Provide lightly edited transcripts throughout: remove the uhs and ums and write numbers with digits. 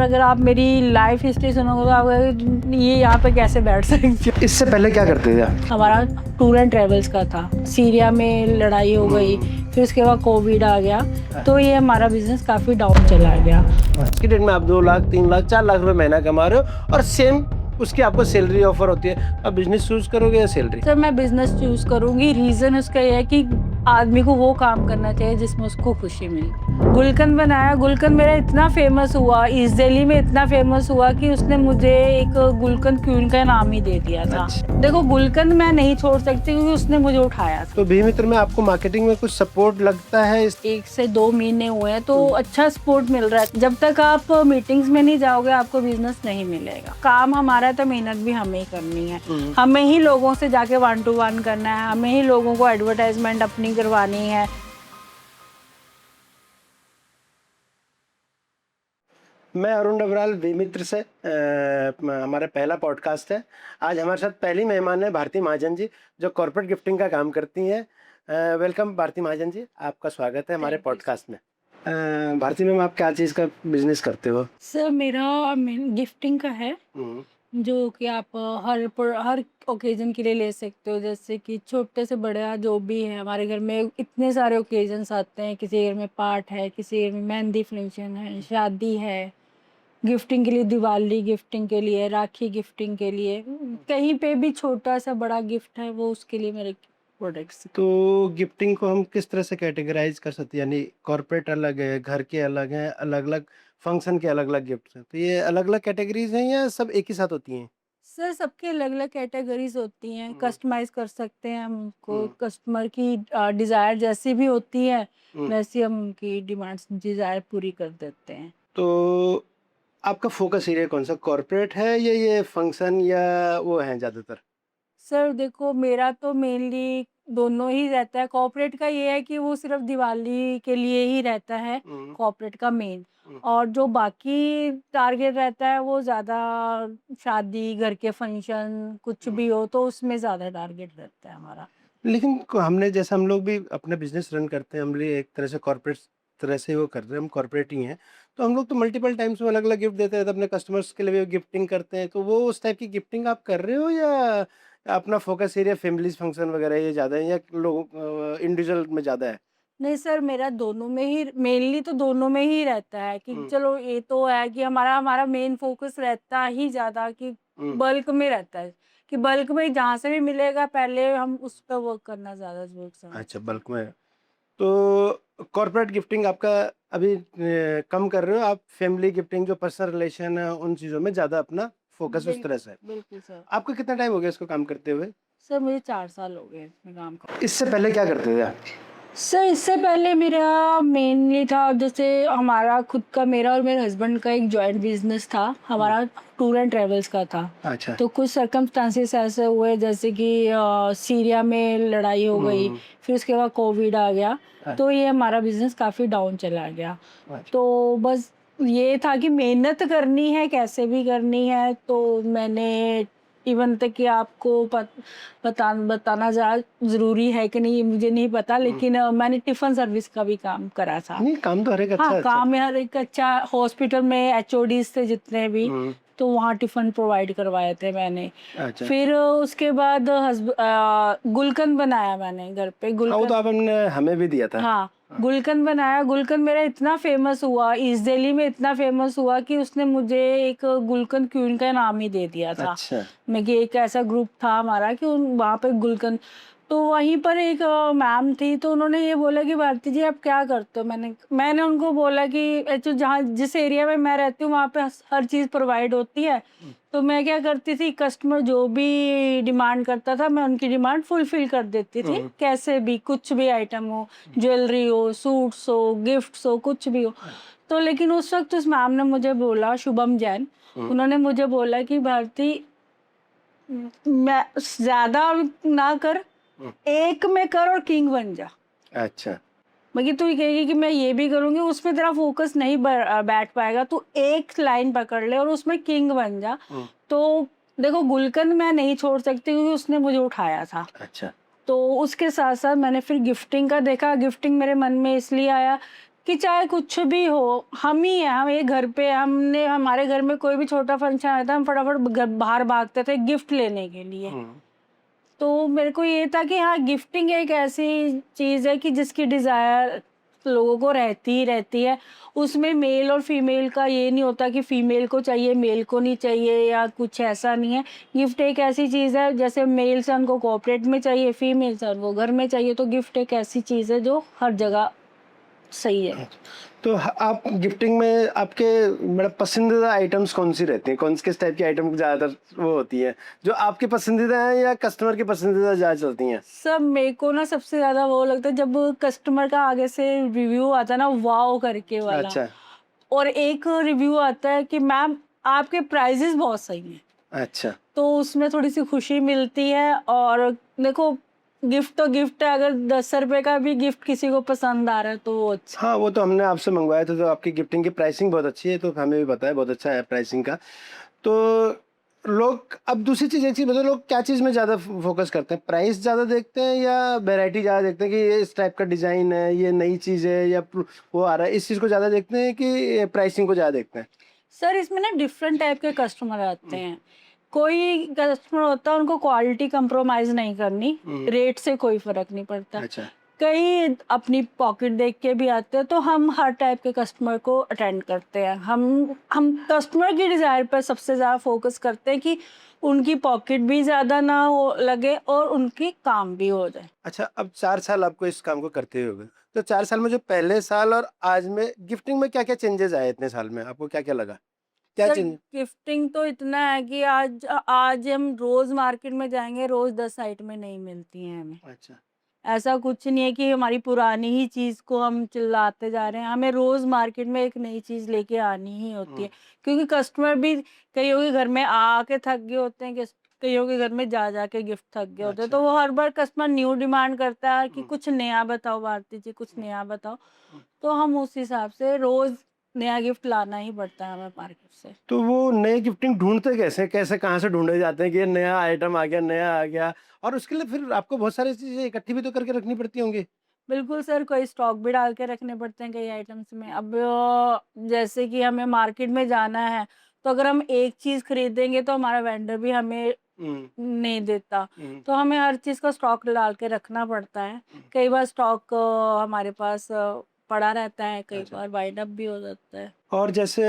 अगर आप मेरी लाइफ हिस्ट्री सुनोगे तो आप ये यहाँ पे कैसे बैठ सकते हो। इससे पहले क्या करते थे आप? हमारा टूर एंड ट्रेवल्स का था। सीरिया में लड़ाई हो गई, फिर उसके बाद कोविड आ गया, तो ये हमारा बिजनेस काफ़ी डाउन चला गया। आज की डेट में आप 2 लाख 3 लाख 4 लाख रुपए महीना कमा रहे हो और सेम उसकी आपको सैलरी ऑफर होती है। आप बिजनेस चूज करोगे या सैलरी? सर मैं बिजनेस चूज करूंगी, रीजन उसका ये है कि आदमी को वो काम करना चाहिए जिसमें उसको खुशी मिले। गुलकंद बनाया, गुलकंद मेरा इतना फेमस हुआ, ईस्ट दिल्ली में इतना फेमस हुआ कि उसने मुझे एक गुलकंद क्वीन का नाम ही दे दिया था। अच्छा। देखो गुलकंद मैं नहीं छोड़ सकती क्योंकि उसने मुझे उठाया था। तो भी मित्र में आपको मार्केटिंग में कुछ सपोर्ट लगता है? 1 से 2 महीने हुए हैं तो अच्छा सपोर्ट मिल रहा है। जब तक आप मीटिंग्स में नहीं जाओगे आपको बिजनेस नहीं मिलेगा। काम हमारा है तो मेहनत भी हमें ही करनी है। हमें ही लोगों से जाके 1 to 1 करना है, हमें ही लोगों को एडवर्टाइजमेंट अपनी करवानी है। मैं अरुण डबराल विमित्र से हमारा पहला पॉडकास्ट है। आज हमारे साथ पहली मेहमान है भारती महाजन जी, जो कॉर्पोरेट गिफ्टिंग का काम करती हैं। वेलकम भारती महाजन जी, आपका स्वागत है हमारे पॉडकास्ट में। भारती मैम, आप क्या चीज़ का बिजनेस करते हो? सर मेरा गिफ्टिंग का है, जो कि आप हर ओकेजन के लिए ले सकते हो। जैसे कि छोटे से बड़ा जो भी है, हमारे घर में इतने सारे ओकेजन्स आते हैं। किसी घर में पाठ है, किसी घर में मेहंदी फंक्शन है, शादी है, गिफ्टिंग के लिए दिवाली गिफ्टिंग के लिए, राखी गिफ्टिंग के लिए, कहीं पे भी छोटा सा बड़ा गिफ्ट है वो उसके लिए मेरे प्रोडक्ट्स। तो गिफ्टिंग को हम किस तरह से कैटेगराइज कर सकते हैं? यानी कॉर्पोरेट अलग है, घर के अलग हैं, अलग अलग फंक्शन के अलग अलग गिफ्ट हैं, तो ये अलग अलग कैटेगरीज हैं या सब एक ही साथ होती हैं? सर सबके अलग अलग कैटेगरीज होती हैं, कस्टमाइज कर सकते हैं हम उनको। कस्टमर की डिज़ायर जैसी भी होती है वैसी हम उनकी डिमांड्स डिज़ायर पूरी कर देते हैं। तो आपका फोकस एरिया कौन सा, कॉर्पोरेट है या ये फंक्शन या वो है ज़्यादातर? सर देखो मेरा तो मेनली दोनों ही रहता है। कॉर्पोरेट का ये है कि वो सिर्फ दिवाली के लिए ही रहता है, कॉर्पोरेट का मेन। और जो बाकी टारगेट रहता है वो ज़्यादा शादी, घर के फंक्शन कुछ भी हो तो उसमें ज़्यादा टारगेट रहता है हमारा। लेकिन हमने जैसे हम लोग भी अपना बिजनेस रन करते हैं, हम भी एक तरह से कॉर्पोरेट तरह से वो कर रहे हैं, हम कॉर्पोरेट ही हैं। तो हम लोग तो मल्टीपल टाइम्स में अलग अलग गिफ्ट देते हैं, तो अपने कस्टमर्स के लिए भी गिफ्टिंग करते हैं। तो वो उस टाइप की गिफ्टिंग आप कर रहे हो या अपना फोकस एरिया फैमिलीज फंक्शन वगैरह ये ज़्यादा है या लोग इंडिविजुअल में ज़्यादा है? नहीं सर, मेरा दोनों में ही, मेनली तो दोनों में ही रहता है कि चलो ये तो है कि हमारा हमारा मेन फोकस रहता ही ज़्यादा कि बल्क में रहता है कि बल्क में जहाँ से भी मिलेगा पहले हम उस पर वर्क करना ज़्यादा जरूर समझते अच्छा, बल्क में। तो कॉर्पोरेट गिफ्टिंग आपका अभी कम कर रहे हो आप, फैमिली गिफ्टिंग जो पर्सनल रिलेशन है उन चीज़ों में ज़्यादा अपना फोकस उस तरह से है। बिल्कुल सर। आपको कितना टाइम हो गया इसको काम करते हुए? सर मुझे 4 साल हो गए इसमें काम करते। इससे पहले क्या करते थे आप? सर इससे पहले मेरा मेनली था, जैसे हमारा खुद का, मेरा और मेरे हस्बैंड का एक जॉइंट बिजनेस था। हमारा टूर एंड ट्रेवल्स का था। अच्छा। तो कुछ सर्कमस्टांसेस ऐसे हुए जैसे कि सीरिया में लड़ाई हो गई, फिर उसके बाद कोविड आ गया, तो ये हमारा बिजनेस काफ़ी डाउन चला गया। तो बस ये था कि मेहनत करनी है, कैसे भी करनी है। तो मैंने इवन तक कि आपको बताना ज़रूरी है कि नहीं मुझे नहीं पता, लेकिन मैंने टिफ़िन सर्विस का भी काम करा था। नहीं, काम तो हर एक अच्छा हाँ, अच्छा। काम हर एक अच्छा। हॉस्पिटल में एचओडीज थे जितने भी, तो वहाँ टिफ़िन प्रोवाइड करवाए थे मैंने। अच्छा। फिर उसके बाद गुलकंद बनाया मैंने घर पे। वो तो आपने हमें भी दिया था। हाँ, गुलकंद बनाया। गुलकंद मेरा इतना फेमस हुआ, ईस्ट दिल्ली में इतना फेमस हुआ कि उसने मुझे एक गुलकंद क्वीन का नाम ही दे दिया था। अच्छा। मैं कि एक ऐसा ग्रुप था हमारा कि वहाँ पे गुलकंद, तो वहीं पर एक मैम थी, तो उन्होंने ये बोला कि भारती जी आप क्या करते हो। मैंने उनको बोला कि एक्चुअली जहाँ जिस एरिया में मैं रहती हूँ वहाँ पे हर चीज़ प्रोवाइड होती है। तो मैं क्या करती थी, कस्टमर जो भी डिमांड करता था मैं उनकी डिमांड फुलफिल कर देती थी, कैसे भी कुछ भी आइटम हो, ज्वेलरी हो, सूट्स हो, गिफ्ट्स हो, कुछ भी हो। तो लेकिन उस वक्त उस मैम ने मुझे बोला, शुभम जैन, उन्होंने मुझे बोला कि भारती मैं ज्यादा ना कर, एक में कर और किंग बन जा। अच्छा। मगर तू ये कहेगी कि मैं ये भी करूंगी, उसमें तेरा फोकस नहीं बैठ पाएगा। तू एक लाइन पकड़ ले और उसमें किंग बन जा। तो देखो गुलकंद मैं नहीं छोड़ सकती क्योंकि उसने मुझे उठाया था। अच्छा। तो उसके साथ साथ मैंने फिर गिफ्टिंग का देखा। गिफ्टिंग मेरे मन में इसलिए आया कि चाहे कुछ भी हो, हम ही हैं, हम एक घर पे हमने हमारे घर में कोई भी छोटा फंक्शन आया था, हम फटाफट बाहर भागते थे गिफ्ट लेने के लिए। तो मेरे को ये था कि हाँ, गिफ्टिंग एक ऐसी चीज़ है कि जिसकी डिज़ायर लोगों को रहती ही रहती है। उसमें मेल और फीमेल का ये नहीं होता कि फीमेल को चाहिए मेल को नहीं चाहिए, या कुछ ऐसा नहीं है। गिफ्ट एक ऐसी चीज़ है, जैसे मेल सन को कॉर्पोरेट में चाहिए, फीमेल सन को घर में चाहिए, तो गिफ्ट एक ऐसी चीज़ है जो हर जगह सही है। तो आप गिफ्टिंग में आपके मतलब पसंदीदा आइटम्स कौन सी रहती हैं, कौन किस टाइप की आइटम ज़्यादातर वो होती है जो आपके पसंदीदा हैं या कस्टमर की पसंदीदा ज़्यादा चलती हैं? सब मेरे को ना सबसे ज़्यादा वो लगता है जब कस्टमर का आगे से रिव्यू आता है ना, वाओ करके वाला, अच्छा। और एक रिव्यू आता है कि मैम आपके प्राइजेस बहुत सही हैं, अच्छा। तो उसमें थोड़ी सी खुशी मिलती है। और देखो, गिफ्ट तो गिफ्ट है, अगर 10 रुपए का भी गिफ्ट किसी को पसंद आ रहा है तो वो अच्छा। हाँ, वो तो हमने आपसे मंगवाया था, तो आपकी गिफ्टिंग की प्राइसिंग बहुत अच्छी है, तो हमें भी पता है बहुत अच्छा है प्राइसिंग का। तो लोग अब दूसरी चीज़ एक चीज़ बताओ, लोग क्या चीज़ में ज़्यादा फोकस करते हैं, प्राइस ज़्यादा देखते हैं या वैरायटी ज़्यादा देखते हैं कि ये इस टाइप का डिज़ाइन है, ये नई चीज़ है या वो आ रहा है, इस चीज़ को ज़्यादा देखते हैं कि प्राइसिंग को ज़्यादा देखते हैं? सर, इसमें ना डिफरेंट टाइप के कस्टमर आते हैं। कोई कस्टमर होता है उनको क्वालिटी कंप्रोमाइज नहीं करनी, रेट से कोई फर्क नहीं पड़ता। अच्छा। कई अपनी पॉकेट देख के भी आते हैं, तो हम हर टाइप के कस्टमर को अटेंड करते हैं। हम कस्टमर की डिज़ायर पर सबसे ज़्यादा फोकस करते हैं कि उनकी पॉकेट भी ज़्यादा ना हो लगे और उनकी काम भी हो जाए। अच्छा, अब 4 साल आपको इस काम को करते हुए, तो 4 साल में जो पहले साल और आज में गिफ्टिंग में क्या-क्या चेंजेस आए इतने साल में? आपको क्या-क्या लगा? क्या सर, चेंज? गिफ्टिंग तो इतना है कि आज हम रोज़ मार्केट में जाएँगे, रोज़ 10 आइटमें नहीं मिलती हैं हमें। अच्छा। ऐसा कुछ नहीं है कि हमारी पुरानी ही चीज़ को हम चिल्लाते जा रहे हैं, हमें रोज़ मार्केट में एक नई चीज़ लेके आनी ही होती है। क्योंकि कस्टमर भी कईयों के घर में आके थक गए होते हैं, कईयों के घर में जा के गिफ्ट थक गए होते हैं, अच्छा। तो वो हर बार कस्टमर न्यू डिमांड करता है कि कुछ नया बताओ भारती जी, कुछ नया बताओ। तो हम उस हिसाब से रोज़ नया गिफ्ट लाना ही पड़ता है हमें मार्केट से। तो वो नए गिफ्टिंग ढूँढते कैसे? कैसे कहाँ से ढूँढे जाते हैं कि ये नया आइटम आ गया, नया आ गया, और उसके लिए फिर आपको बहुत सारी चीज़ें इकट्ठी भी तो करके रखनी पड़ती होंगी? बिल्कुल सर, कोई स्टॉक भी डाल के रखने पड़ते हैं कई आइटम्स में। अब जैसे कि हमें मार्केट में जाना है, तो अगर हम एक चीज़ खरीदेंगे तो हमारा वेंडर भी हमें हुँ। नहीं देता। हुँ। तो हमें हर चीज़ का स्टॉक डाल के रखना पड़ता है। कई बार स्टॉक हमारे पास पड़ा रहता है, कई अच्छा। बार वाइंड अप भी हो जाता है। और जैसे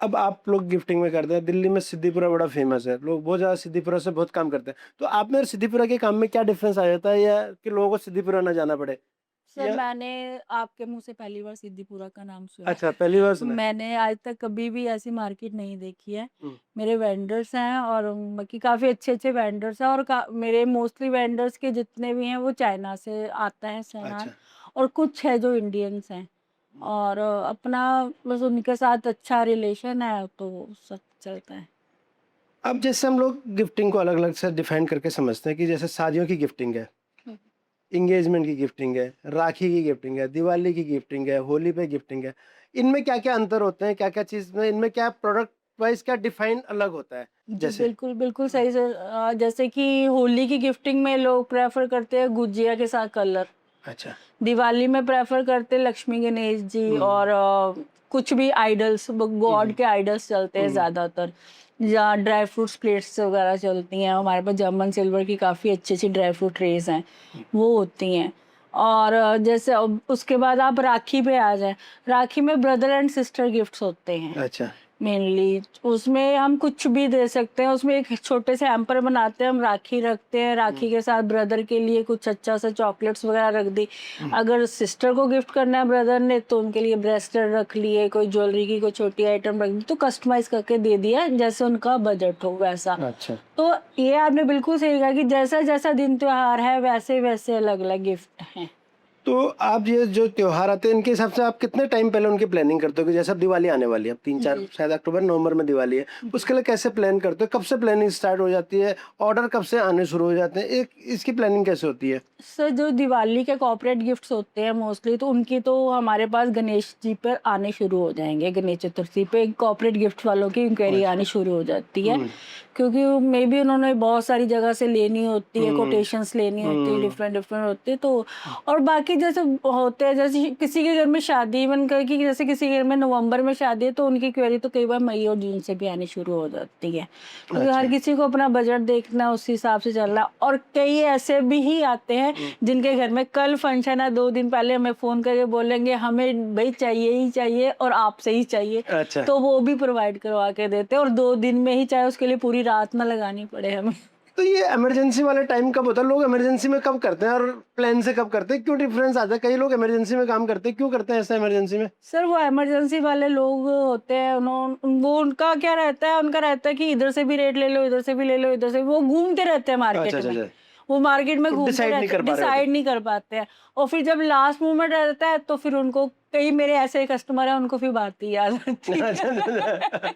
अब आप लोग गिफ्टिंग में करते हैं, दिल्ली में सिद्दीपुरा बड़ा फ़ेमस है, लोग बहुत ज़्यादा सिद्दीपुरा से बहुत काम करते हैं। तो आप में और सिद्दीपुरा के काम में क्या डिफ़रेंस आ जाता है, या कि लोगों को सिद्दीपुरा ना जाना पड़े? सर, या मैंने आपके मुँह से पहली बार सिद्दीपुरा का नाम सुना अच्छा, पहली बार है। सुना है? मैंने आज तक कभी भी ऐसी मार्केट नहीं देखी है। हुँ। मेरे वेंडर्स हैं और बाकी काफ़ी अच्छे-अच्छे वेंडर्स हैं, और का मेरे मोस्टली वेंडर्स के जितने भी हैं वो चाइना से आता है सामान, अच्छा। और कुछ है जो इंडियंस हैं। और अपना बस उनके साथ अच्छा रिलेशन है, तो सब चलता है। अब जैसे हम लोग गिफ्टिंग को अलग-अलग से डिफ़ाइन करके समझते हैं कि जैसे शादियों की गिफ्टिंग है, हुँ। एंगेजमेंट की गिफ्टिंग है, राखी की गिफ्टिंग है, दिवाली की गिफ्टिंग है, होली पे गिफ्टिंग है। इनमें क्या-क्या अंतर होते हैं? क्या-क्या चीज़ में इनमें क्या प्रोडक्ट वाइज़ क्या डिफ़ाइन अलग होता है? जी, जैसे बिल्कुल, बिल्कुल सही से जैसे कि होली की गिफ्टिंग में लोग प्रेफ़र करते हैं गुजिया के साथ कलर। अच्छा। दिवाली में प्रेफ़र करते हैं लक्ष्मी गणेश जी, हुँ। और कुछ भी आइडल्स, हुँ, गॉड हुँ। के आइडल्स चलते हैं हुँ। ज़्यादातर, या ड्राई फ्रूट्स प्लेट्स वगैरह चलती हैं। हमारे पास जर्मन सिल्वर की काफ़ी अच्छी-अच्छी ड्राई फ्रूट ट्रेज़ हैं, वो होती हैं। और जैसे अब उसके बाद आप राखी पे आ जाएँ, राखी में ब्रदर एंड सिस्टर गिफ्ट्स होते हैं अच्छा। मेनली। उसमें हम कुछ भी दे सकते हैं, उसमें एक छोटे से हैम्पर बनाते हैं, हम राखी रखते हैं, हुँ। राखी के साथ ब्रदर के लिए कुछ अच्छा सा चॉकलेट्स वगैरह रख दी। हुँ। अगर सिस्टर को गिफ्ट करना है ब्रदर ने, तो उनके लिए ब्रेसलेट रख लिए, कोई ज्वेलरी की कोई छोटी आइटम रख दी, तो कस्टमाइज करके दे दिया जैसे उनका बजट हो वैसा। अच्छा। तो ये आपने बिल्कुल सही कहा कि जैसा जैसा दिन त्योहार है वैसे वैसे अलग अलग गिफ्ट हैं। तो आप ये जो त्योहार आते हैं, इनके हिसाब से आप कितने टाइम पहले उनकी प्लानिंग करते हो कि जैसे अब दिवाली आने वाली है, अब 3-4 जी। शायद अक्टूबर नवंबर में दिवाली है, उसके लिए कैसे प्लान करते हो? कब से प्लानिंग स्टार्ट हो जाती है? ऑर्डर कब से आने शुरू हो जाते हैं? एक इसकी प्लानिंग कैसे होती है? सर, जो दिवाली के कॉर्पोरेट गिफ्ट्स होते हैं मोस्टली, तो उनकी तो हमारे पास गणेश जी पर आने शुरू हो जाएंगे। गणेश चतुर्थी पे कॉर्पोरेट गिफ्ट वालों की इंक्वायरी अच्छा। आनी शुरू हो जाती है, हुँ। क्योंकि मे बी उन्होंने बहुत सारी जगह से लेनी होती है, हुँ। कोटेशंस लेनी होती है, हुँ। डिफरेंट डिफरेंट होती है, तो और बाकी बाकी जैसे होते हैं, जैसे किसी के घर में शादी, इवन कि जैसे किसी के घर में नवंबर में शादी है तो उनकी क्वेरी तो कई बार मई और जून से भी आनी शुरू हो जाती है, क्योंकि हर अच्छा। किसी को अपना बजट देखना है, उस हिसाब से चलना। और कई ऐसे भी ही आते हैं जिनके घर में कल फंक्शन है, 2 दिन पहले हमें फोन करके बोलेंगे हमें भाई चाहिए ही चाहिए और आपसे ही चाहिए, अच्छा। तो वो भी प्रोवाइड करवा के देते हैं, और 2 दिन में ही, चाहे उसके लिए पूरी रात ना लगानी पड़े हमें। तो ये इमरजेंसी वाला टाइम कब होता है? लोग इमरजेंसी में कब करते हैं और प्लान से कब करते हैं? क्यों डिफरेंस आता है? कई लोग इमरजेंसी में काम करते हैं, क्यों करते हैं ऐसा इमरजेंसी में? सर वो इमरजेंसी वाले लोग होते हैं, वो उनका क्या रहता है, उनका रहता है कि इधर से भी रेट ले लो, इधर से भी ले लो, इधर से वो घूमते रहते हैं मार्केट अच्छा अच्छा में। अच्छा। वो मार्केट में तो घूमते डिसाइड नहीं रहते कर हैं, पा रहे होते। डिसाइड नहीं कर पाते हैं, और फिर जब लास्ट मोमेंट रहता है तो फिर उनको, कई मेरे ऐसे कस्टमर हैं उनको फिर बात ही याद आती है। अच्छा अच्छा।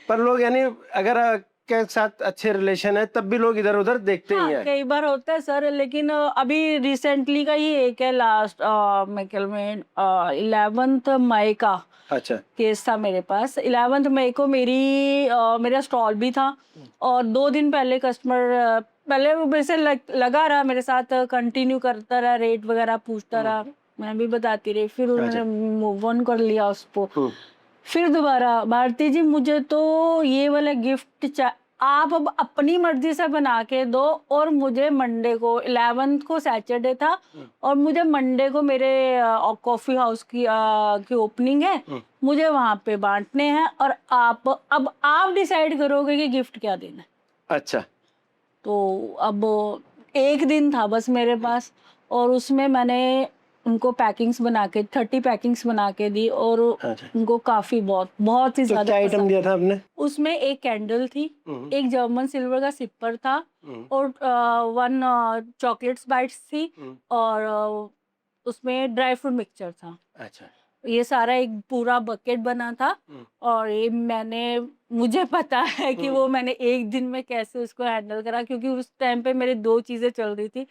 पर लोग यानी अगर के साथ अच्छे रिलेशन है तब भी लोग इधर उधर देखते ही हाँ, हैं। कई बार होता है सर, लेकिन अभी रिसेंटली का ही एक है, लास्ट मैं ख्याल में 11 मई का अच्छा। केस था मेरे पास। 11 मई को मेरा स्टॉल भी था, और 2 दिन पहले कस्टमर, पहले वो मेरे से लगा रहा, मेरे साथ कंटिन्यू करता रहा, रेट वगैरह पूछता रहा, मैं भी बताती रही, फिर अच्छा। उन्होंने मूव ऑन कर लिया उसको। हम्म। फिर दोबारा, भारती जी मुझे तो ये वाला गिफ्ट आप अब अपनी मर्जी से बना के दो, और मुझे मंडे को, 11 को सैटरडे था, और मुझे मंडे को मेरे कॉफी हाउस की ओपनिंग है, मुझे वहां पे बांटने हैं, और अब आप डिसाइड करोगे कि गिफ्ट क्या देना है। अच्छा। तो अब एक दिन था बस मेरे पास, और उसमें मैंने उनको पैकिंग्स बना के 30 पैकिंग्स बना के दी, और अच्छा। उनको काफी बहुत बहुत ही तो ज्यादा क्या आइटम पसंद। दिया था आपने? उसमें एक कैंडल थी, एक जर्मन सिल्वर का सिपर था, हम्म। और 1 चॉकलेट्स बाइट्स थी, और उसमें ड्राई फ्रूट मिक्सचर था। अच्छा। ये सारा एक पूरा बकेट बना था, और ये मुझे पता है कि वो मैंने एक दिन में कैसे उसको हैंडल करा, क्योंकि उस टाइम पे मेरी 2 चीजें चल रही थी,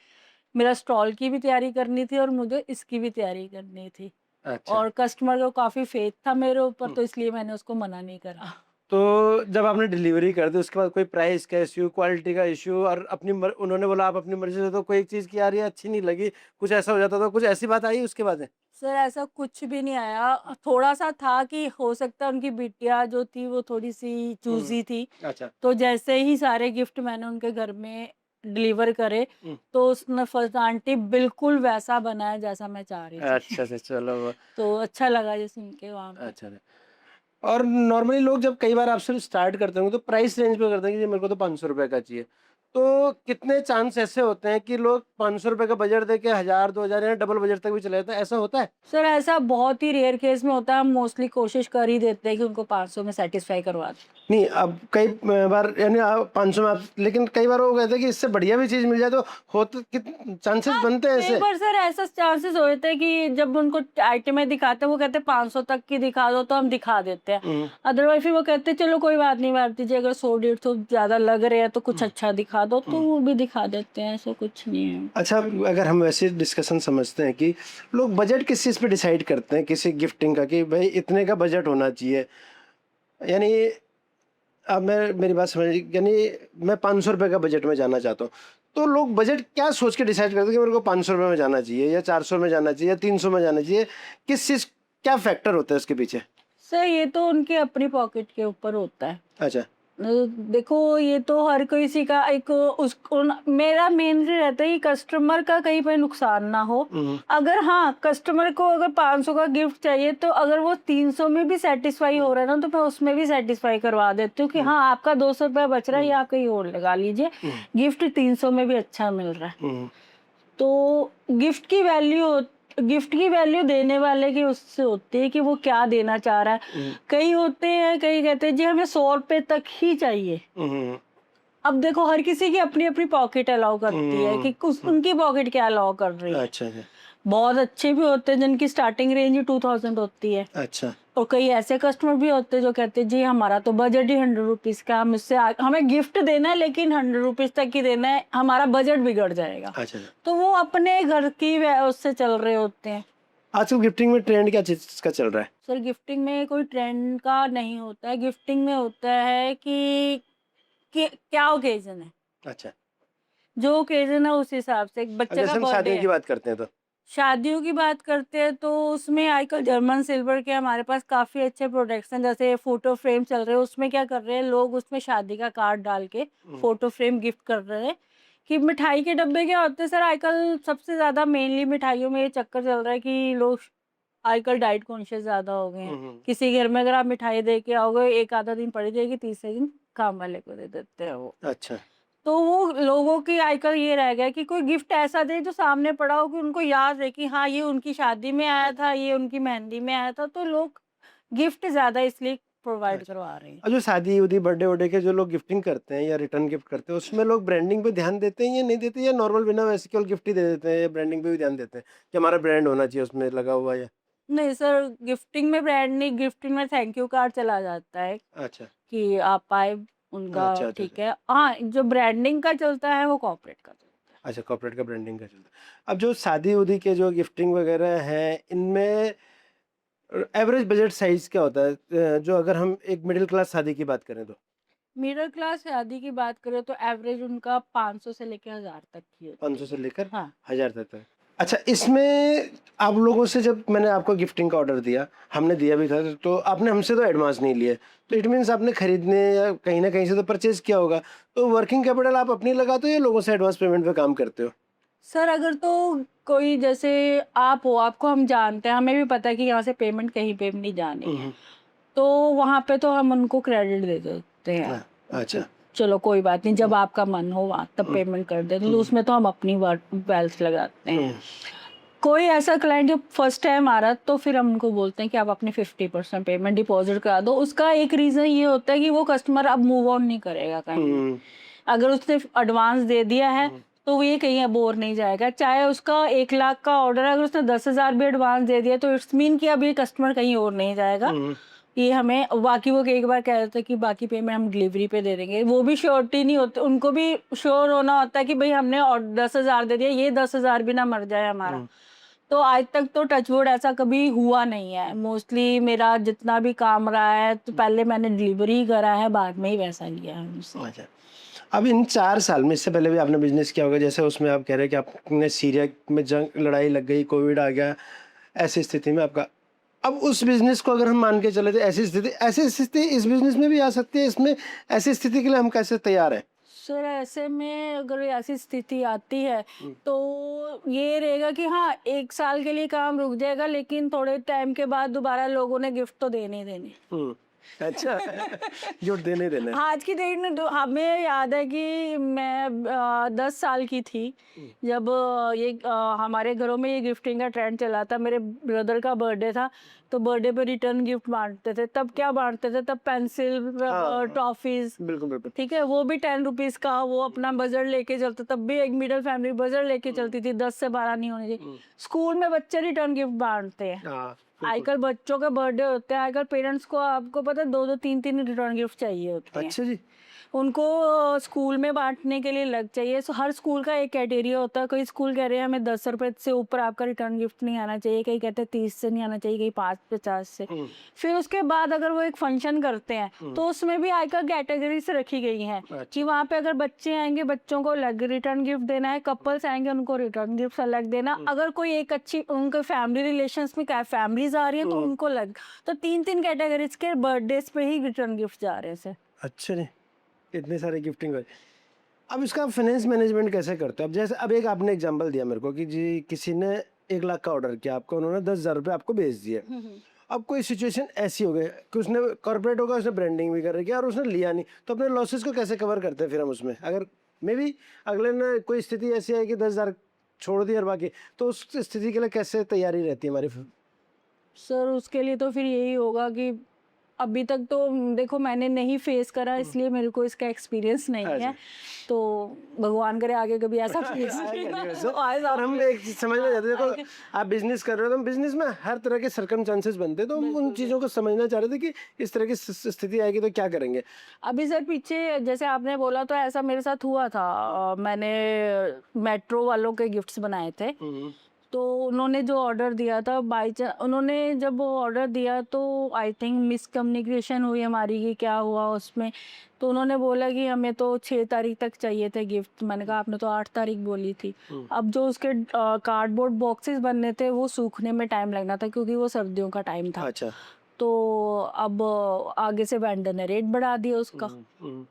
मेरा स्टॉल की भी तैयारी करनी थी और मुझे इसकी भी तैयारी करनी थी, अच्छा। और कस्टमर को काफी फेथ था मेरे ऊपर, तो इसलिए मैंने उसको मना नहीं करा। तो जब आपने डिलीवरी कर दी उसके बाद कोई प्राइस का इश्यू, क्वालिटी का इश्यू, और उन्होंने बोला आप अपनी मर्जी से, तो कोई एक चीज़ की यार ये अच्छी नहीं लगी, कुछ ऐसा हो जाता, तो कुछ ऐसी बात आई उसके बाद? सर ऐसा कुछ भी नहीं आया, थोड़ा सा था कि हो सकता है उनकी बिटिया जो थी वो थोड़ी सी चूजी थी, अच्छा। तो जैसे ही सारे गिफ्ट मैंने उनके घर में डिलीवर करे, तो उसने फर्स्ट आंटी बिल्कुल वैसा बनाया जैसा मैं चाह रही थी। अच्छा अच्छा, चलो। तो अच्छा लगा ये सुन के वहाँ पे। अच्छा। और नॉर्मली लोग जब कई बार आपसे स्टार्ट करते होंगे तो प्राइस रेंज पे करते हैं कि जी मेरे को तो 500 रुपये का चाहिए, तो कितने चांस ऐसे होते हैं कि लोग 500 रुपये का बजट दे के 1000 2000 या डबल बजट तक भी चले जाते हैं? ऐसा होता है? सर ऐसा बहुत ही रेयर केस में होता है, हम मोस्टली कोशिश कर ही देते हैं कि उनको 500 में सेटिस्फाई करवा दें। नहीं, अब कई बार यानी 500 में आप, लेकिन कई बार वो कहते हैं कि इससे बढ़िया भी चीज़ मिल जाए, तो होते चांसेस हाँ, बनते हैं कई ऐसे? बार सर ऐसा चांसेस होते हैं कि जब उनको आइटमें दिखाते हैं, वो कहते हैं 500 तक की दिखा दो, तो हम दिखा देते हैं। अदरवाइज फिर वो कहते हैं चलो कोई बात नहीं भारती जी, अगर 100 150 ज्यादा लग रहे हैं तो कुछ अच्छा दिखा दो, तो वो भी दिखा देते हैं, ऐसा कुछ नहीं है। अच्छा, अगर हम वैसे डिस्कशन समझते हैं कि लोग बजट किस चीज़ पे डिसाइड करते हैं किसी गिफ्टिंग का, कि भाई इतने का बजट होना चाहिए, यानी अब मैं मेरी बात समझ, यानी मैं 500 रुपये का बजट में जाना चाहता हूँ, तो लोग बजट क्या सोच के डिसाइड करते हैं कि मेरे को 500 रुपये में जाना चाहिए या 400 में जाना चाहिए या 300 में जाना चाहिए? किस चीज़, क्या फैक्टर होता है उसके पीछे? सर ये तो उनकी अपनी पॉकेट के ऊपर होता है। अच्छा। देखो ये तो हर किसी का एक मेरा मेन रहता है कि कस्टमर का कहीं पे नुकसान ना हो। अगर हाँ कस्टमर को अगर 500 का गिफ्ट चाहिए, तो अगर वो 300 में भी सेटिस्फाई हो रहा है ना, तो मैं उसमें भी सेटिस्फाई करवा देती हूँ कि हाँ आपका 200 रुपया बच रहा है, या आप कहीं और लगा लीजिए, गिफ्ट 300 में भी अच्छा मिल रहा है। तो गिफ्ट की वैल्यू देने वाले की उससे होती है कि वो क्या देना चाह रहा है। कई होते हैं, कई कहते हैं जी हमें 100 रुपए तक ही चाहिए। अब देखो हर किसी की अपनी अपनी पॉकेट अलाउ करती है कि उनकी पॉकेट क्या अलाउ कर रही है। अच्छा अच्छा। बहुत अच्छे भी होते हैं जिनकी स्टार्टिंग रेंज ही 2000 होती है, अच्छा। और कई ऐसे कस्टमर भी होते हैं जो कहते हैं जी हमारा तो बजट ही 100 रुपीज का, हमें गिफ्ट देना है लेकिन 100 रुपीज तक ही देना है, हमारा बजट बिगड़ जाएगा। अच्छा। तो वो अपने घर की उससे चल रहे होते हैं। आजकल गिफ्टिंग में ट्रेंड क्या चीज़ का चल रहा है? सर गिफ्टिंग में कोई ट्रेंड का नहीं होता है, गिफ्टिंग में होता है कि क्या ओकेजन है, अच्छा। जो ओकेजन है उस हिसाब से। एक अब बच्चे का जैसे हम बर्थडे शादियों की है, बात करते हैं तो? शादियों की बात करते हैं तो उसमें आजकल जर्मन सिल्वर के हमारे पास काफ़ी अच्छे प्रोडक्ट्स हैं, जैसे फ़ोटो फ्रेम चल रहे हैं, उसमें क्या कर रहे हैं लोग, उसमें शादी का कार्ड डाल के फ़ोटो फ्रेम गिफ्ट कर रहे हैं। कि मिठाई के डब्बे क्या होते हैं सर, आजकल सबसे ज़्यादा मेनली मिठाइयों में ये चक्कर चल रहा है कि लोग आजकल डाइट कॉन्शियस ज़्यादा हो गए हैं। किसी घर में अगर आप मिठाई दे के आओगे, 1 आधा दिन पड़ी रहेगी, तीसरे दिन काम वाले को दे देते हैं वो। अच्छा। तो वो लोगों की आजकल ये रह गया है कि कोई गिफ्ट ऐसा दे जो सामने पड़ा हो कि उनको याद रहे कि हाँ, ये उनकी शादी में आया था, ये उनकी मेहंदी में आया था, तो लोग गिफ्ट ज़्यादा इसलिए प्रोवाइड अच्छा। करवा रहे हैं। और जो शादी-उदी, बर्थडे-वर्डे के जो लोग गिफ्टिंग करते हैं या रिटर्न गिफ्ट करते हैं, उसमें लोग ब्रांडिंग पे ध्यान देते हैं या नहीं देते, या नॉर्मल बिना वैसे केवल गिफ्ट ही दे देते हैं, या ब्रांडिंग पे भी ध्यान देते हैं कि हमारा ब्रांड होना चाहिए उसमें लगा हुआ, या? नहीं सर, गिफ्टिंग में ब्रांड नहीं, गिफ्टिंग में थैंक यू कार्ड चला जाता है अच्छा। कि आप आए, उनका अच्छा, अच्छा, ठीक अच्छा। है। हाँ, जो ब्रांडिंग का चलता है वो कॉर्पोरेट का चलता है। अच्छा, कॉर्पोरेट का ब्रांडिंग का चलता है। अब जो शादी-उदी के जो गिफ्टिंग वगैरह हैं, इनमें एवरेज बजट साइज़ क्या होता है? जो अगर हम एक मिडिल क्लास शादी की बात करें तो? मिडिल क्लास शादी की बात करें तो एवरेज उनका 500 से लेके 1000 तक की होती 500 है। से लेकर हाँ। 1000 तक। अच्छा, इसमें आप लोगों से जब मैंने आपको गिफ्टिंग का ऑर्डर दिया, हमने दिया भी था, तो आपने हमसे तो एडवांस नहीं लिए। तो इट मीन्स आपने खरीदने या कहीं न कहीं से तो परचेज़ किया होगा। तो वर्किंग कैपिटल आप अपनी लगाते हो या लोगों से एडवांस पेमेंट पे काम करते हो? सर अगर तो कोई जैसे आप हो, आपको हम जानते हैं, हमें भी पता है कि यहाँ से पेमेंट कहीं पे भी नहीं जानी हुँ, है, हुँ। तो वहाँ पे तो हम उनको क्रेडिट दे देते हाँ, हैं कि अच्छा। चलो कोई बात नहीं, हुँ, जब आपका मन हो वहाँ तब हुँ, पेमेंट कर देते हैं, तो हुँ, उसमें तो हम अपनी वेल्थ लगाते हैं। हुँ, कोई ऐसा क्लाइंट जो फर्स्ट टाइम आ रहा है तो फिर हम उनको बोलते हैं कि आप अपनी 50% पेमेंट डिपॉजिट करा दो। उसका एक रीज़न ये होता है कि वो कस्टमर अब मूव ऑन नहीं करेगा कहीं भी। हुँ, अगर उसने एडवांस दे दिया है हुँ, तो वो ये कहीं बोर नहीं जाएगा। चाहे उसका 1 लाख का ऑर्डर है, अगर उसने 10,000 भी एडवांस दे दिया तो इट्स मीन कि अब ये कस्टमर कहीं और नहीं जाएगा। हुँ, ये हमें बाकी वो एक बार कह रहे थे कि बाकी पेमेंट हम डिलीवरी पे दे देंगे। वो भी श्योरिटी नहीं होती, उनको भी श्योर होना होता है कि भई हमने 10,000 दे दिया, ये 10,000 भी ना मर जाए हमारा। हुँ। तो आज तक तो टचवुड ऐसा कभी हुआ नहीं है। मोस्टली मेरा जितना भी काम रहा है तो पहले मैंने डिलीवरी ही करा है, बाद में ही वैसा लिया है उनसे। अच्छा। अब इन 4 साल में, इससे पहले भी आपने बिज़नेस किया होगा, जैसे उसमें आप कह रहे हैं कि आपने सीरिया में जंग लड़ाई लग गई, कोविड आ गया, ऐसी स्थिति में आपका, अब उस बिज़नेस को अगर हम मान के चले तो ऐसी स्थिति इस बिज़नेस में भी आ सकती है, इसमें ऐसी स्थिति के लिए हम कैसे तैयार हैं? सर ऐसे में अगर ऐसी स्थिति आती है हुँ, तो ये रहेगा कि हाँ, 1 साल के लिए काम रुक जाएगा, लेकिन थोड़े टाइम के बाद दोबारा लोगों ने गिफ्ट तो देने ही देने। हुँ। अच्छा। गिफ्ट देने ही देना है। आज की डेट में हमें याद है कि मैं 10 साल की थी हुँ, जब हमारे घरों में ये गिफ्टिंग का ट्रेंड चला था। मेरे ब्रदर का बर्थडे था तो बर्थडे पे रिटर्न गिफ्ट बांटते थे। तब क्या बांटते थे, तब पेंसिल, हाँ, रबर, हाँ। टॉफीज, बिल्कुल, बिल्कुल। ठीक है, वो भी 10 रुपीज का, वो अपना बजट लेके चलते, तब भी एक मिडिल फैमिली बजट लेके हुँ, चलती थी, 10 से 12 नहीं होनी चाहिए। हुँ। स्कूल में बच्चे रिटर्न गिफ्ट बांटते हैं। हाँ, बिल्कुल। आजकल बच्चों के बर्थडे होते हैं, आजकल पेरेंट्स को आपको पता है 2-2 3-3 रिटर्न गिफ्ट चाहिए होते हैं। अच्छा जी। उनको स्कूल में बांटने के लिए लग चाहिए। सो हर स्कूल का एक क्राइटेरिया होता है। कई स्कूल कह रहे हैं हमें 10 रुपए से ऊपर आपका रिटर्न गिफ्ट नहीं आना चाहिए, कई कहते हैं 30 से नहीं आना चाहिए, कई 5-50 से। हुँ, फिर उसके बाद अगर वो एक फंक्शन करते हैं हुँ। तो उसमें भी आजकल कैटेगरीज रखी गई हैं कि अच्छा। वहाँ पे अगर बच्चे आएंगे बच्चों को अलग रिटर्न गिफ्ट देना है, कपल्स आएंगे उनको रिटर्न गिफ्ट अलग देना, हुँ, अगर कोई एक अच्छी उनके फैमिली रिलेशंस में फैमिलीज आ रही है तो हुँ। उनको अलग। तो 3-3 कैटेगरीज के बर्थडेज पे ही रिटर्न गिफ्ट जा रहे हैं सर। अच्छा जी। इतने सारे गिफ्टिंग वाले। अब इसका फाइनेंस मैनेजमेंट कैसे करते हो? अब जैसे अब एक आपने एग्जांपल दिया मेरे को कि जी किसी ने 1 लाख का ऑर्डर किया आपको, उन्होंने 10,000 रुपए आपको भेज दिए। अब कोई सिचुएशन ऐसी हो गई कि उसने कॉर्पोरेट होगा, उसने ब्रांडिंग भी कर रखी है और उसने लिया नहीं, तो अपने लॉसेस को कैसे कवर करते हैं फिर हम उसमें? अगर मे बी अगले ने कोई स्थिति ऐसी है कि 10,000 छोड़ दिया और बाकी, तो उस स्थिति के लिए कैसे तैयारी रहती है हमारी फिर? सर उसके लिए तो फिर यही होगा कि अभी तक तो देखो मैंने नहीं फेस करा, इसलिए मेरे को इसका एक्सपीरियंस नहीं है। अच्छा। तो भगवान करे आगे कभी ऐसा फेस आएगा नहीं वैसे। तो आए और हम एक चीज़ समझना चाहते हैं, देखो आप बिजनेस कर रहे हो तो बिजनेस में हर तरह के सर्कमस्टांसेस बनते हैं, तो हम उन चीज़ों को समझना चाह रहे थे कि इस तरह की स्थिति आएगी तो क्या करेंगे? अभी सर पीछे जैसे आपने बोला तो ऐसा मेरे साथ हुआ था। मैंने मेट्रो वालों के गिफ्ट्स बनाए थे। हुँ, तो उन्होंने जो ऑर्डर दिया था बाई चांस, उन्होंने जब वो ऑर्डर दिया तो आई थिंक मिसकम्युनिकेशन हुई हमारी कि क्या हुआ उसमें। तो उन्होंने बोला कि हमें तो 6 तारीख तक चाहिए थे गिफ्ट। मैंने कहा आपने तो 8 तारीख बोली थी। अब जो उसके कार्डबोर्ड बॉक्सेस बनने थे वो सूखने में टाइम लगना था क्योंकि वो सर्दियों का टाइम था। अच्छा। तो अब आगे से वेंडर ने रेट बढ़ा दिया उसका।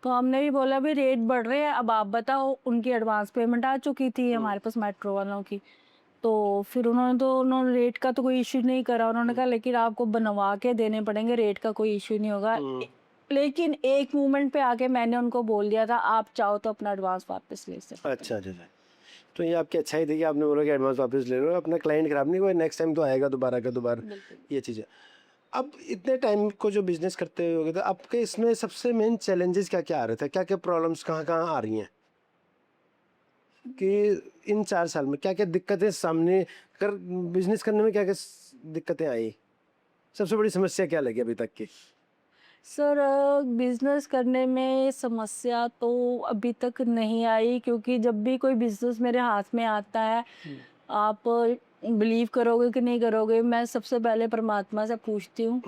तो हमने भी बोला भी रेट बढ़ रहे हैं, अब आप बताओ। उनकी एडवांस पेमेंट आ चुकी थी हमारे पास मेट्रो वालों की। तो फिर उन्होंने रेट का तो कोई इश्यू नहीं करा। उन्होंने कहा लेकिन आपको बनवा के देने पड़ेंगे, रेट का कोई इश्यू नहीं होगा। लेकिन एक मोमेंट पे आके मैंने उनको बोल दिया था आप चाहो तो अपना एडवांस वापस ले सकते अच्छा अच्छा अच्छा। तो ये आपकी अच्छाई थी कि आपने बोला कि एडवांस वापस ले लो, अपना क्लाइंट खराब नहीं हुआ, नेक्स्ट टाइम तो आएगा दोबारा का दोबारा। बिल्कुल। ये चीज़ है। अब इतने टाइम को जो बिजनेस करते हो गए तो आपके इसमें सबसे मेन चैलेंजेस क्या क्या आ रहे थे, क्या क्या प्रॉब्लम्स कहाँ कहाँ आ रही हैं कि इन 4 साल में क्या क्या दिक्कतें सामने कर बिजनेस करने में क्या क्या दिक्कतें आई, सबसे बड़ी समस्या क्या लगी अभी तक की? सर बिजनेस करने में समस्या तो अभी तक नहीं आई क्योंकि जब भी कोई बिजनेस मेरे हाथ में आता है, आप बिलीव करोगे कि नहीं करोगे, मैं सबसे पहले परमात्मा से पूछती हूँ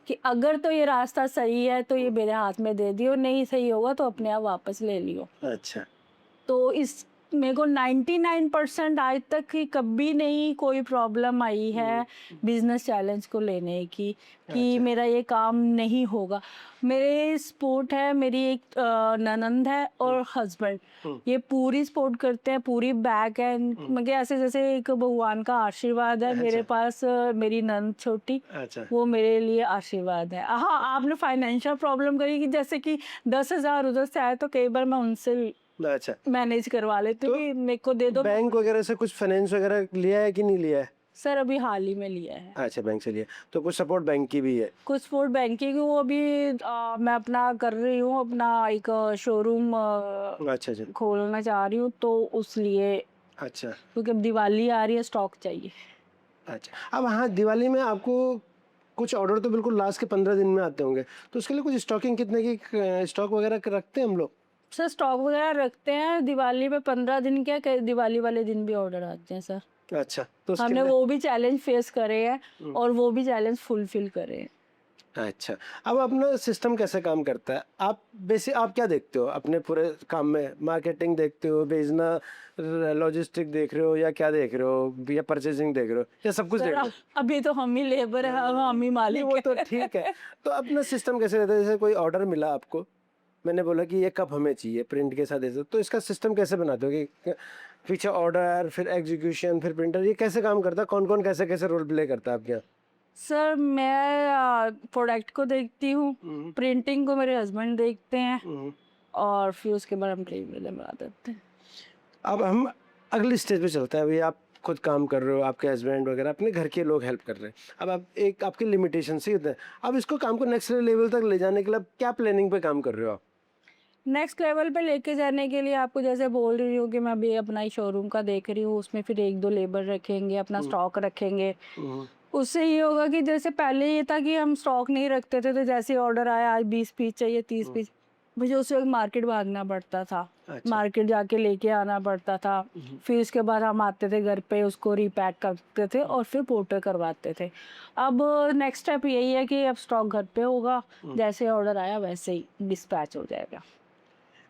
कि अगर तो ये रास्ता सही है तो ये मेरे हाथ में दे दियो, नहीं सही होगा तो अपने आप वापस ले लियो। अच्छा। तो इस मेरे को 99% आज तक ही कभी नहीं कोई प्रॉब्लम आई है बिजनेस चैलेंज को लेने की कि अच्छा। मेरा ये काम नहीं होगा। मेरे सपोर्ट है, मेरी एक ननंद है और हस्बैंड, ये पूरी सपोर्ट करते हैं, पूरी बैक है। मुझे ऐसे जैसे एक भगवान का आशीर्वाद है मेरे अच्छा। पास। मेरी ननंद छोटी, अच्छा। वो मेरे लिए आशीर्वाद है। हाँ, आपने फाइनेंशियल प्रॉब्लम करी कि जैसे कि 10,000 उधर से आए तो कई बार मैं उनसे अच्छा। मैनेज करवा लेती हूँ तो कि मेरे को दे दो। बैंक वगैरह से कुछ फाइनेंस वगैरह लिया है कि नहीं लिया है? सर अभी हाल ही में लिया है। अच्छा, बैंक से लिया, तो कुछ सपोर्ट बैंक की भी है? कुछ सपोर्ट बैंकिंग वो अभी मैं अपना कर रही हूँ, अपना एक शोरूम अच्छा अच्छा खोलना चाह रही हूँ तो उस लिए, अच्छा क्योंकि अब दिवाली आ रही है, स्टॉक चाहिए। अच्छा। अब हाँ, दिवाली में आपको कुछ ऑर्डर तो बिल्कुल लास्ट के 15 दिन में आते होंगे, तो उसके लिए कुछ स्टॉकिंग कितने की स्टॉक वगैरह रखते हैं हम लोग? सर स्टॉक वगैरह रखते हैं दिवाली पे, 15 दिन क्या, दिवाली वाले दिन भी ऑर्डर आते हैं सर। अच्छा, तो उसके हमने लिए वो भी चैलेंज फेस करे हैं और वो भी चैलेंज फुलफिल करे हैं। अच्छा। अब अपना सिस्टम कैसे काम करता है? आप क्या देखते हो अपने पूरे काम में? मार्केटिंग देखते हो, भेजना, लॉजिस्टिक देख रहे हो, या क्या देख रहे हो, या परचेजिंग देख रहे हो, या सब कुछ सर देख रहे हो? अभी तो हम ही लेबर है, हम ही नहीं, मालिक वो तो है। ठीक है। तो अपना सिस्टम कैसे रहता है? जैसे कोई ऑर्डर मिला आपको, मैंने बोला कि ये कप हमें चाहिए प्रिंट के साथ ऐसे, तो इसका सिस्टम कैसे बनाते हो कि पीछे ऑर्डर, फिर एग्जीक्यूशन, फिर प्रिंटर, ये कैसे काम करता है? कौन कौन कैसे कैसे रोल प्ले करता है आपके यहाँ? सर मैं प्रोडक्ट को देखती हूँ, प्रिंटिंग को मेरे हस्बैंड देखते हैं और फिर उसके बाद हम डिलीवरी बना देते हैं। अब हम अगली स्टेज पे चलते हैं। अभी आप खुद काम कर रहे हो, आपके हस्बैंड वगैरह, अपने घर के लोग हेल्प कर रहे हैं। अब आप एक आपकी लिमिटेशन से होते हैं, अब इसको काम को नेक्स्ट लेवल तक ले जाने के लिए अब क्या प्लानिंग पे काम कर रहे हो आप? नेक्स्ट लेवल पे लेके जाने के लिए आपको जैसे बोल रही हूँ कि मैं अभी अपना ही शोरूम का देख रही हूँ, उसमें फिर 1-2 लेबर रखेंगे, अपना स्टॉक रखेंगे। उससे ये होगा कि जैसे पहले ये था कि हम स्टॉक नहीं रखते थे, तो जैसे ऑर्डर आया आज 20 पीस चाहिए, 30 पीस, मुझे उस वक्त मार्केट भागना पड़ता था। अच्छा। मार्केट जाके लेके आना पड़ता था। फिर उसके बाद हम आते थे घर पे, उसको रिपैक करते थे और फिर पोर्टर करवाते थे। अब नेक्स्ट स्टेप यही है कि अब स्टॉक घर पे होगा, जैसे ऑर्डर आया वैसे ही डिस्पैच हो जाएगा।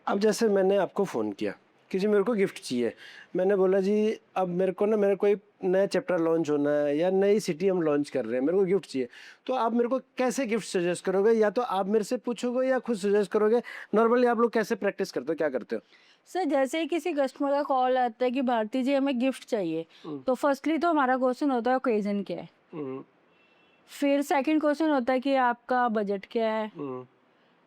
अब जैसे मैंने आपको फ़ोन किया कि जी मेरे को गिफ्ट चाहिए, मैंने बोला जी अब मेरे को ना, मेरा कोई नया चैप्टर लॉन्च होना है या नई सिटी हम लॉन्च कर रहे हैं, मेरे को गिफ्ट चाहिए, तो आप मेरे को कैसे गिफ्ट सजेस्ट करोगे? या तो आप मेरे से पूछोगे या खुद सजेस्ट करोगे? नॉर्मली आप लोग कैसे प्रैक्टिस करते हो, क्या करते हो? सर जैसे ही किसी कस्टमर का कॉल आता है कि भारती जी हमें गिफ्ट चाहिए, तो फर्स्टली तो हमारा क्वेश्चन होता है ओकेजन क्या है। फिर सेकंड क्वेश्चन होता है कि आपका बजट क्या है।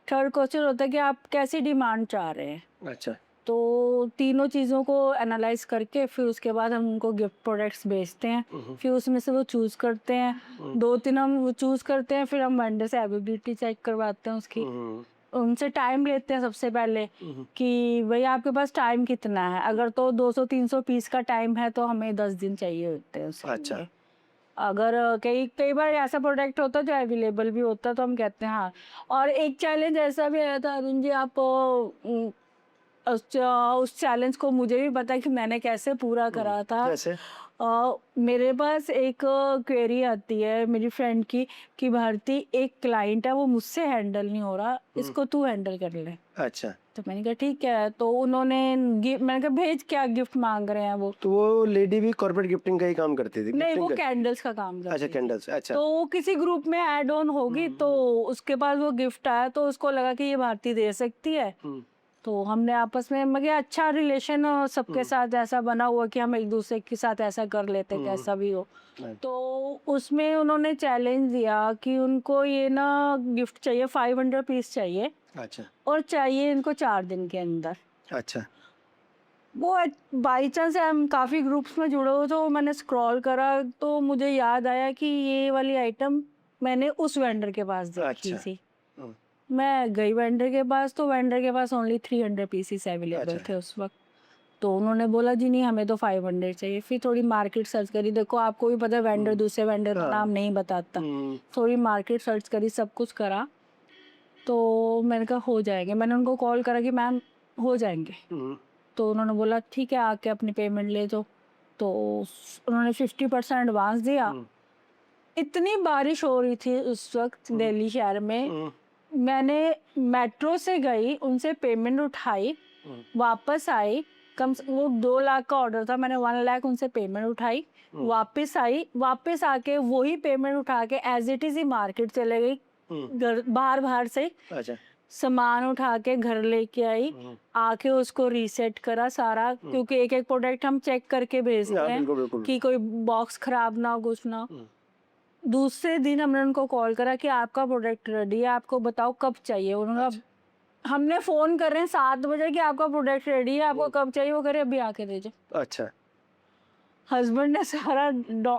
थर्ड क्वेश्चन होता है कि आप कैसी डिमांड चाह रहे हैं। अच्छा। तो तीनों चीज़ों को एनालाइज करके फिर उसके बाद हम उनको गिफ्ट प्रोडक्ट्स भेजते हैं। फिर उसमें से वो चूज़ करते हैं, 2-3 हम वो चूज़ करते हैं, फिर हम वेंडर से अवेलेबिलिटी चेक करवाते हैं उसकी। उनसे टाइम लेते हैं सबसे पहले कि भाई आपके पास टाइम कितना है। अगर तो 200-300 पीस का टाइम है तो हमें 10 दिन चाहिए होते हैं उसके अच्छा। लिए। अगर कई कई बार ऐसा प्रोडक्ट होता है जो अवेलेबल भी होता है तो हम कहते हैं हाँ। और एक चैलेंज ऐसा भी आया था अरुण जी, आप उस चैलेंज को मुझे भी पता है कि मैंने कैसे पूरा करा था। जैसे मेरे पास एक क्वेरी आती है मेरी फ्रेंड की कि भारती एक क्लाइंट है वो मुझसे हैंडल नहीं हो रहा, इसको तू हैंडल कर ले। अच्छा, तो मैंने कहा ठीक है, तो उन्होंने मैंने कहा भेज, क्या गिफ्ट मांग रहे हैं वो। तो वो लेडी भी कॉर्पोरेट गिफ्टिंग का ही काम करती थी, नहीं, गिफ्टिंग वो का? कैंडल्स का काम अच्छा, करती थी। कैंडल्स, अच्छा। तो वो किसी ग्रुप में ऐड ऑन होगी, तो उसके पास वो गिफ्ट आया, तो उसको लगा कि ये भारती दे सकती है। हम्म, तो हमने आपस में, मगर अच्छा रिलेशन सबके साथ ऐसा बना हुआ कि हम एक दूसरे के साथ ऐसा कर लेते कैसा भी हो। तो उसमें उन्होंने चैलेंज दिया कि उनको ये ना गिफ्ट चाहिए, 500 पीस चाहिए अच्छा, और चाहिए इनको 4 दिन के अंदर। अच्छा, वो बाई चांस हम काफ़ी ग्रुप्स में जुड़े हुए, तो मैंने स्क्रॉल करा तो मुझे याद आया कि ये वाली आइटम मैंने उस वेंडर के पास देखी अच्छा, थी। हम्म, मैं गई वेंडर के पास, तो वेंडर के पास ओनली 300 पीसीस अवेलेबल अच्छा, थे उस वक्त। तो उन्होंने बोला जी नहीं, हमें तो 500 चाहिए। फिर थोड़ी मार्केट सर्च करी, देखो आपको भी पता है वेंडर दूसरे वेंडर का हाँ, नाम नहीं बताता। हम्म, थोड़ी मार्केट सर्च करी, सब कुछ करा, तो मैंने कहा हो जाएंगे। मैंने उनको कॉल करा कि मैम हो जाएंगे। हम्म, तो उन्होंने बोला ठीक है, आके अपनी पेमेंट ले जाओ। तो उन्होंने 50% एडवांस दिया। हम्म, इतनी बारिश हो रही थी उस वक्त दिल्ली शहर में, हम्म, मैंने मेट्रो से गई, उनसे पेमेंट उठाई, वापस आई। वो 2 लाख का ऑर्डर था, मैंने 1 लाख उनसे पेमेंट उठाई, वापस आई, वापस आके वही पेमेंट उठा के एज इट इज ही मार्केट चले गई, घर बाहर बाहर से अच्छा, सामान उठा के घर लेके आई, आके उसको रीसेट करा सारा, क्योंकि एक एक प्रोडक्ट हम चेक करके भेजते हाँ, हैं बिल्कुल, बिल्कुल, कि कोई बॉक्स खराब ना हो, कुछ ना हो। दूसरे दिन हमने उनको कॉल करा कि आपका प्रोडक्ट रेडी है, आपको बताओ कब चाहिए। उन्होंने हमने फोन कर रहे हैं 7 बजे कि आपका प्रोडक्ट रेडी है, आपको कब चाहिए। वो करे अभी आके दे जाओ। अच्छा, हस्बैंड ने सारा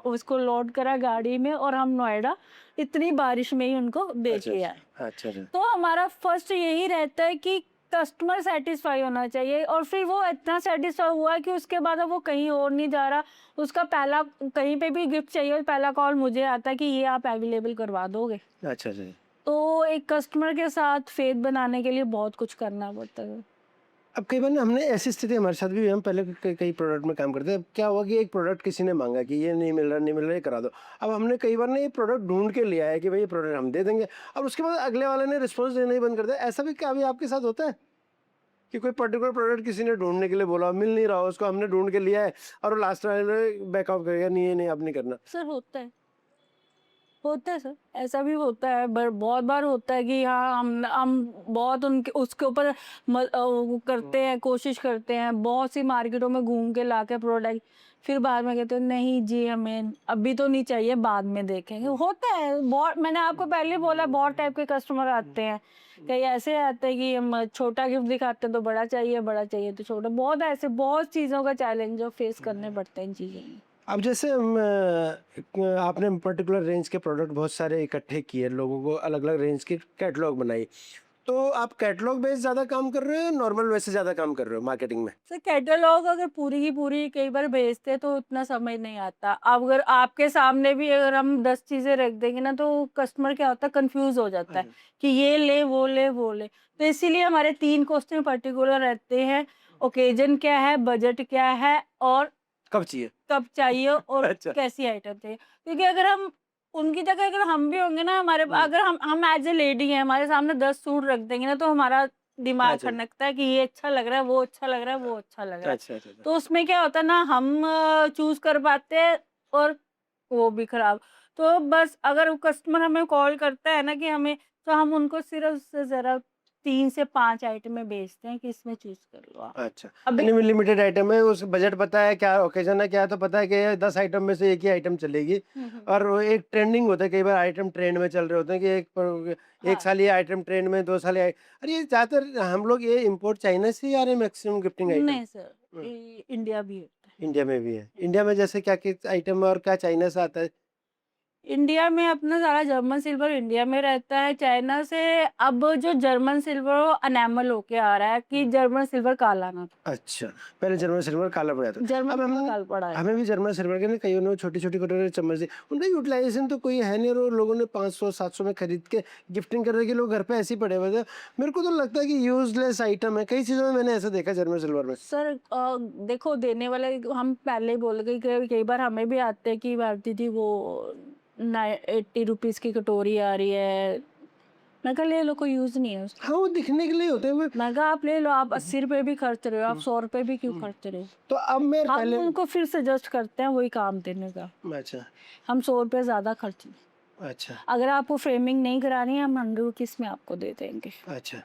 उसको लोड करा गाड़ी में, और हम नोएडा इतनी बारिश में ही उनको दे अच्छा, के आए। अच्छा, अच्छा, तो हमारा फर्स्ट यही रहता है कि कस्टमर सेटिस्फाई होना चाहिए, और फिर वो इतना सेटिस्फाई हुआ कि उसके बाद अब वो कहीं और नहीं जा रहा। उसका पहला, कहीं पे भी गिफ्ट चाहिए, पहला कॉल मुझे आता है कि ये आप अवेलेबल करवा दोगे। अच्छा, अच्छा। तो एक कस्टमर के साथ फेथ बनाने के लिए बहुत कुछ करना पड़ता है। अब कई बार ना हमने ऐसी स्थिति हमारे साथ भी हुई, हम पहले कई प्रोडक्ट में काम करते हैं। अब क्या हुआ कि एक प्रोडक्ट किसी ने मांगा कि ये नहीं मिल रहा, नहीं मिल रहा, ये करा दो। अब हमने कई बार ना ये प्रोडक्ट ढूंढ के लिया है कि भाई ये प्रोडक्ट हम दे देंगे, और उसके बाद अगले वाले ने रिस्पॉन्स देना ही बंद कर दिया। ऐसा भी क्या अभी आपके साथ होता है कि कोई पर्टिकुलर प्रोडक्ट किसी ने ढूंढने के लिए बोला, मिल नहीं रहा हो, उसको हमने ढूंढ के लिया है और लास्ट वाले बैकआउट करेगा, नहीं ये नहीं अब नहीं करना? सर होता है सर, ऐसा भी होता है, बहुत बार होता है कि हाँ हम बहुत उनके उसके ऊपर वो करते हैं, कोशिश करते हैं, बहुत सी मार्केटों में घूम के ला के प्रोडक्ट, फिर बाद में कहते हैं नहीं जी हमें अभी तो नहीं चाहिए, बाद में देखेंगे। होता है बहुत, मैंने आपको पहले बोला बहुत टाइप के कस्टमर आते हैं। कई ऐसे आते हैं कि हम छोटा गिफ्ट दिखाते हैं तो बड़ा चाहिए तो छोटा, बहुत ऐसे बहुत चीज़ों का चैलेंज फेस करने पड़ते हैं इन चीज़ों में। अब जैसे आपने पर्टिकुलर रेंज के प्रोडक्ट बहुत सारे इकट्ठे किए, लोगों को अलग अलग रेंज की कैटलॉग बनाई, तो आप कैटलॉग बेस्ड ज़्यादा काम कर रहे हो, नॉर्मल वैसे ज़्यादा काम कर रहे हो मार्केटिंग में? सर कैटलॉग अगर पूरी की पूरी कई बार भेजते तो उतना समझ नहीं आता। अब अगर आपके सामने भी अगर हम 10 चीजें रख देंगे ना, तो कस्टमर क्या होता है, कंफ्यूज हो जाता है कि ये ले वो ले वो ले। तो इसीलिए हमारे 3 क्वेश्चन पर्टिकुलर रहते हैं, ओकेजन क्या है, बजट क्या है, और कब चाहिए और अच्छा, कैसी आइटम चाहिए। क्योंकि अगर हम उनकी जगह अगर हम भी होंगे ना, हमारे अगर हम एज ए लेडी हैं, हमारे सामने 10 सूट रख देंगे ना, तो हमारा दिमाग अच्छा, खनकता है कि ये अच्छा लग रहा है, वो अच्छा लग रहा है, वो अच्छा लग रहा है। अच्छा, अच्छा, अच्छा, तो उसमें क्या होता है ना, हम चूज कर पाते हैं और वो भी खराब। तो बस अगर कस्टमर हमें कॉल करता है ना कि हमें, तो हम उनको सिर्फ से जरा 3 से 5 आइटम में बेचते हैं कि इसमें चूज कर लो आप। अच्छा। अभी यानी लिमिटेड आइटम है, उस बजट पता है, क्या ओकेजन है, क्या है, तो पता है कि ये 10 आइटम में से एक ही आइटम चलेगी। और वो एक ट्रेंडिंग होता है, कई बार आइटम ट्रेंड में चल रहे होते हैं कि एक हाँ, साल ये आइटम ट्रेंड में, 2 साल ये अरे ये ज़्यादातर हम लोग ये इम्पोर्ट चाइना से ही आ रहे हैं मैक्सिमम गिफ्टिंग आइटम। नहीं सर, इंडिया भी होता है। इंडिया में भी है। इंडिया में जैसे क्या क्या आइटम है और क्या चाइना से आता है? इंडिया में अपना सारा जर्मन सिल्वर इंडिया में रहता है। चाइना से अब जो जर्मन सिल्वर वो अनैमल होके आ रहा है कि जर्मन सिल्वर काला ना था। अच्छा, पहले जर्मन सिल्वर काला पड़ जाता था। जर्मन अब सिल्वर हम काला पड़ा है। हमें भी जर्मन सिल्वर के ना कईयों ने छोटी-छोटी कटोरी चम्मच दी। उनका यूटिलाइज़ेशन तो कोई है नहीं और वो लोगों ने 500-700 में खरीद के गिफ्टिंग कर रहे कि लोग घर पे ऐसे ही पड़े हुए थे। मेरे को तो लगता है कि यूज़लेस आइटम है। कई चीज़ों में मैंने ऐसा देखा जर्मन सिल्वर में। सर देखो देने वाले हम पहले ही बोल गए कि कई बार हमें भी आते हैं कि भारती जी वो 80 रुपीज़ की कटोरी आ रही है। मैं कहा ले लो, कोई यूज़ नहीं है उसका। हाँ, वो दिखने के लिए होते हैं वो। मैं कहा आप ले लो, आप 80 रुपए भी खर्च रहे हो, आप 100 रुपए भी क्यों खर्च रहे हो। तो अब मैं हम पहले उनको फिर सजेस्ट करते हैं वही काम देने का। अच्छा, हम 100 रुपए ज़्यादा खर्च नहीं। अच्छा, अगर आपको फ्रेमिंग नहीं करानी है हम 100 रुपीज़ में आपको दे देंगे। अच्छा।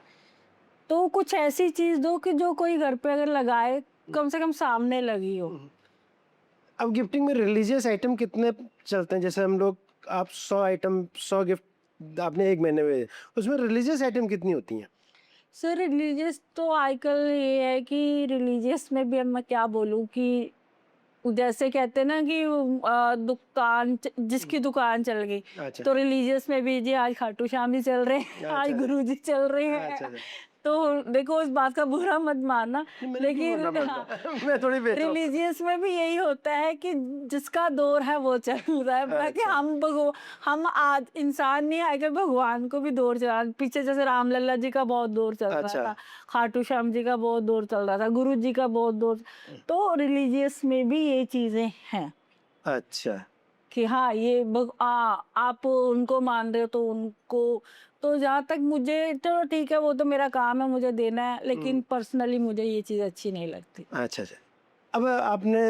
तो कुछ ऐसी चीज़ दो कि जो कोई घर पे अगर लगाए कम से कम सामने लगी हो। अब गिफ्टिंग में रिलीजियस आइटम कितने चलते हैं? जैसे हम लोग आप 100 आइटम 100 गिफ्ट आपने 1 महीने में उसमें रिलीजियस आइटम कितनी होती हैं? सर रिलीजियस तो आजकल ये है कि रिलीजियस में भी अब मैं क्या बोलूँ कि जैसे कहते हैं ना कि जिसकी दुकान चल गई, अच्छा, तो रिलीजियस में भी जी आज खाटू श्याम जी चल रहे हैं, आज अच्छा, गुरु जी चल रहे अच्छा, हैं। अच्छा। तो देखो इस बात का बुरा मत मानना, नहीं, मैंने क्यों लेकिन बोलना हाँ, पड़ता? मैं थोड़ी बेच रहा हूँ। रिलीजियस में भी यही होता है कि जिसका दौर है वो चल रहा है। बाकी अच्छा, हम आज इंसान नहीं है, अगर भगवान को भी दौर चला पीछे, जैसे रामलला जी का बहुत दौर चल रहा अच्छा। था, खाटू श्याम जी का बहुत दौर चल रहा था, गुरु जी का बहुत दौर। तो रिलीजियस में भी ये चीजें हैं अच्छा, कि हाँ ये आप उनको मान रहे हो तो उनको, तो जहाँ तक मुझे तो ठीक है, वो तो मेरा काम है, मुझे देना है, लेकिन पर्सनली मुझे ये चीज़ अच्छी नहीं लगती। अच्छा, अच्छा। अब आपने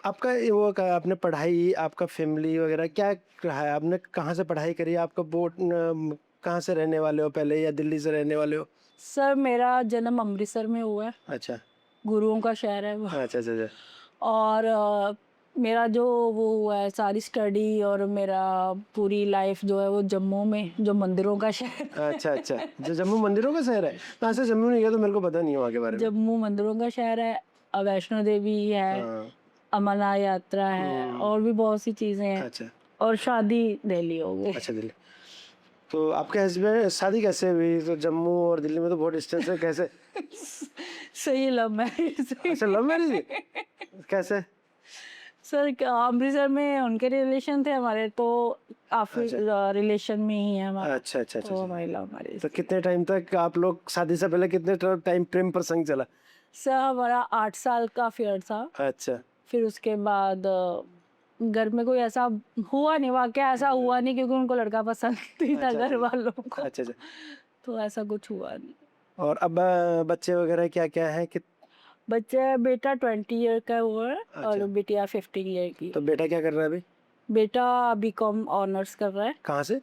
आपका ये वो का आपने पढ़ाई, आपका फैमिली वगैरह क्या रहा है? आपने कहाँ से पढ़ाई करी है? आपका कहाँ से रहने वाले हो पहले या दिल्ली से रहने वाले हो? सर मेरा जन्म अमृतसर में हुआ है, अच्छा, गुरुओं का शहर है वो। अच्छा, अच्छा, अच्छा। और मेरा जो वो हुआ है सारी स्टडी और मेरा पूरी लाइफ जो है वो जम्मू में, जो मंदिरों का शहर अच्छा, अच्छा। जो जम्मू मंदिरों का शहर है? मैं ऐसे जम्मू नहीं गया तो मेरे को पता नहीं है वहाँ के बारे में। जम्मू मंदिरों का शहर है। वैष्णो देवी है, हाँ। अमरनाथ यात्रा है, और भी बहुत सी चीज़ें हैं। अच्छा, और शादी दिल्ली हो गई। अच्छा दिल्ली। तो आपके हस्बैंड शादी कैसे हुई? तो जम्मू और दिल्ली में तो बहुत डिस्टेंस है, कैसे? सही लव मैरिज। अच्छा, लव मैरिज हुई? कैसे? सर अमृतसर में उनके रिलेशन थे, हमारे तो काफी अच्छा। रिलेशन में ही है हमारा, अच्छा, अच्छा, अच्छा, तो अच्छा। हमारी लव मैरिज तो थी। कितने टाइम तक आप लोग शादी से पहले कितने टाइम प्रेम प्रसंग चला? सर हमारा 8 साल का फेयर था। अच्छा, फिर उसके बाद घर में कोई ऐसा हुआ नहीं, वाकया ऐसा हुआ नहीं, क्योंकि उनको लड़का पसंद नहीं था अच्छा, घर अच्छा, वालों को। अच्छा, अच्छा। तो ऐसा कुछ हुआ नहीं। और अब बच्चे वगैरह क्या-क्या है कि बच्चा बेटा 20 ईयर का हुआ है और अच्छा, बिटिया 15 ईयर की तो है। बेटा क्या कर रहा है अभी? बेटा बीकॉम ऑनर्स कर रहा है, कहाँ से?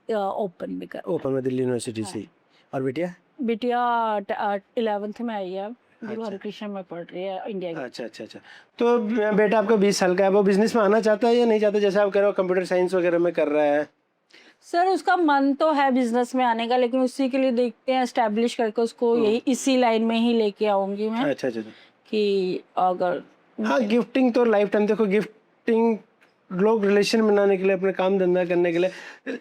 ओपन भी कर रहा ओपन में दिल्ली यूनिवर्सिटी है। से हाँ। ही। और बिटिया? बिटिया 11th में आई है, गुरु अच्छा, हरिकृष्ण में पढ़ रही है, इंडिया गेट। अच्छा, अच्छा, अच्छा। तो बेटा आपका 20 साल का है, वो बिज़नेस में आना चाहता है या नहीं चाहता? जैसे आप कह रहे हो कंप्यूटर साइंस वगैरह में कर रहा है। सर उसका मन तो है बिजनेस में आने का, लेकिन उसी के लिए देखते हैं, एस्टेब्लिश करके उसको यही इसी लाइन में ही लेके आऊंगी मैं, अच्छा, अच्छा, अच्छा। कि अगर हाँ, गिफ्टिंग तो लाइफ टाइम देखो गिफ्टिंग लोग रिलेशन बनाने के लिए, अपने काम धंधा करने के लिए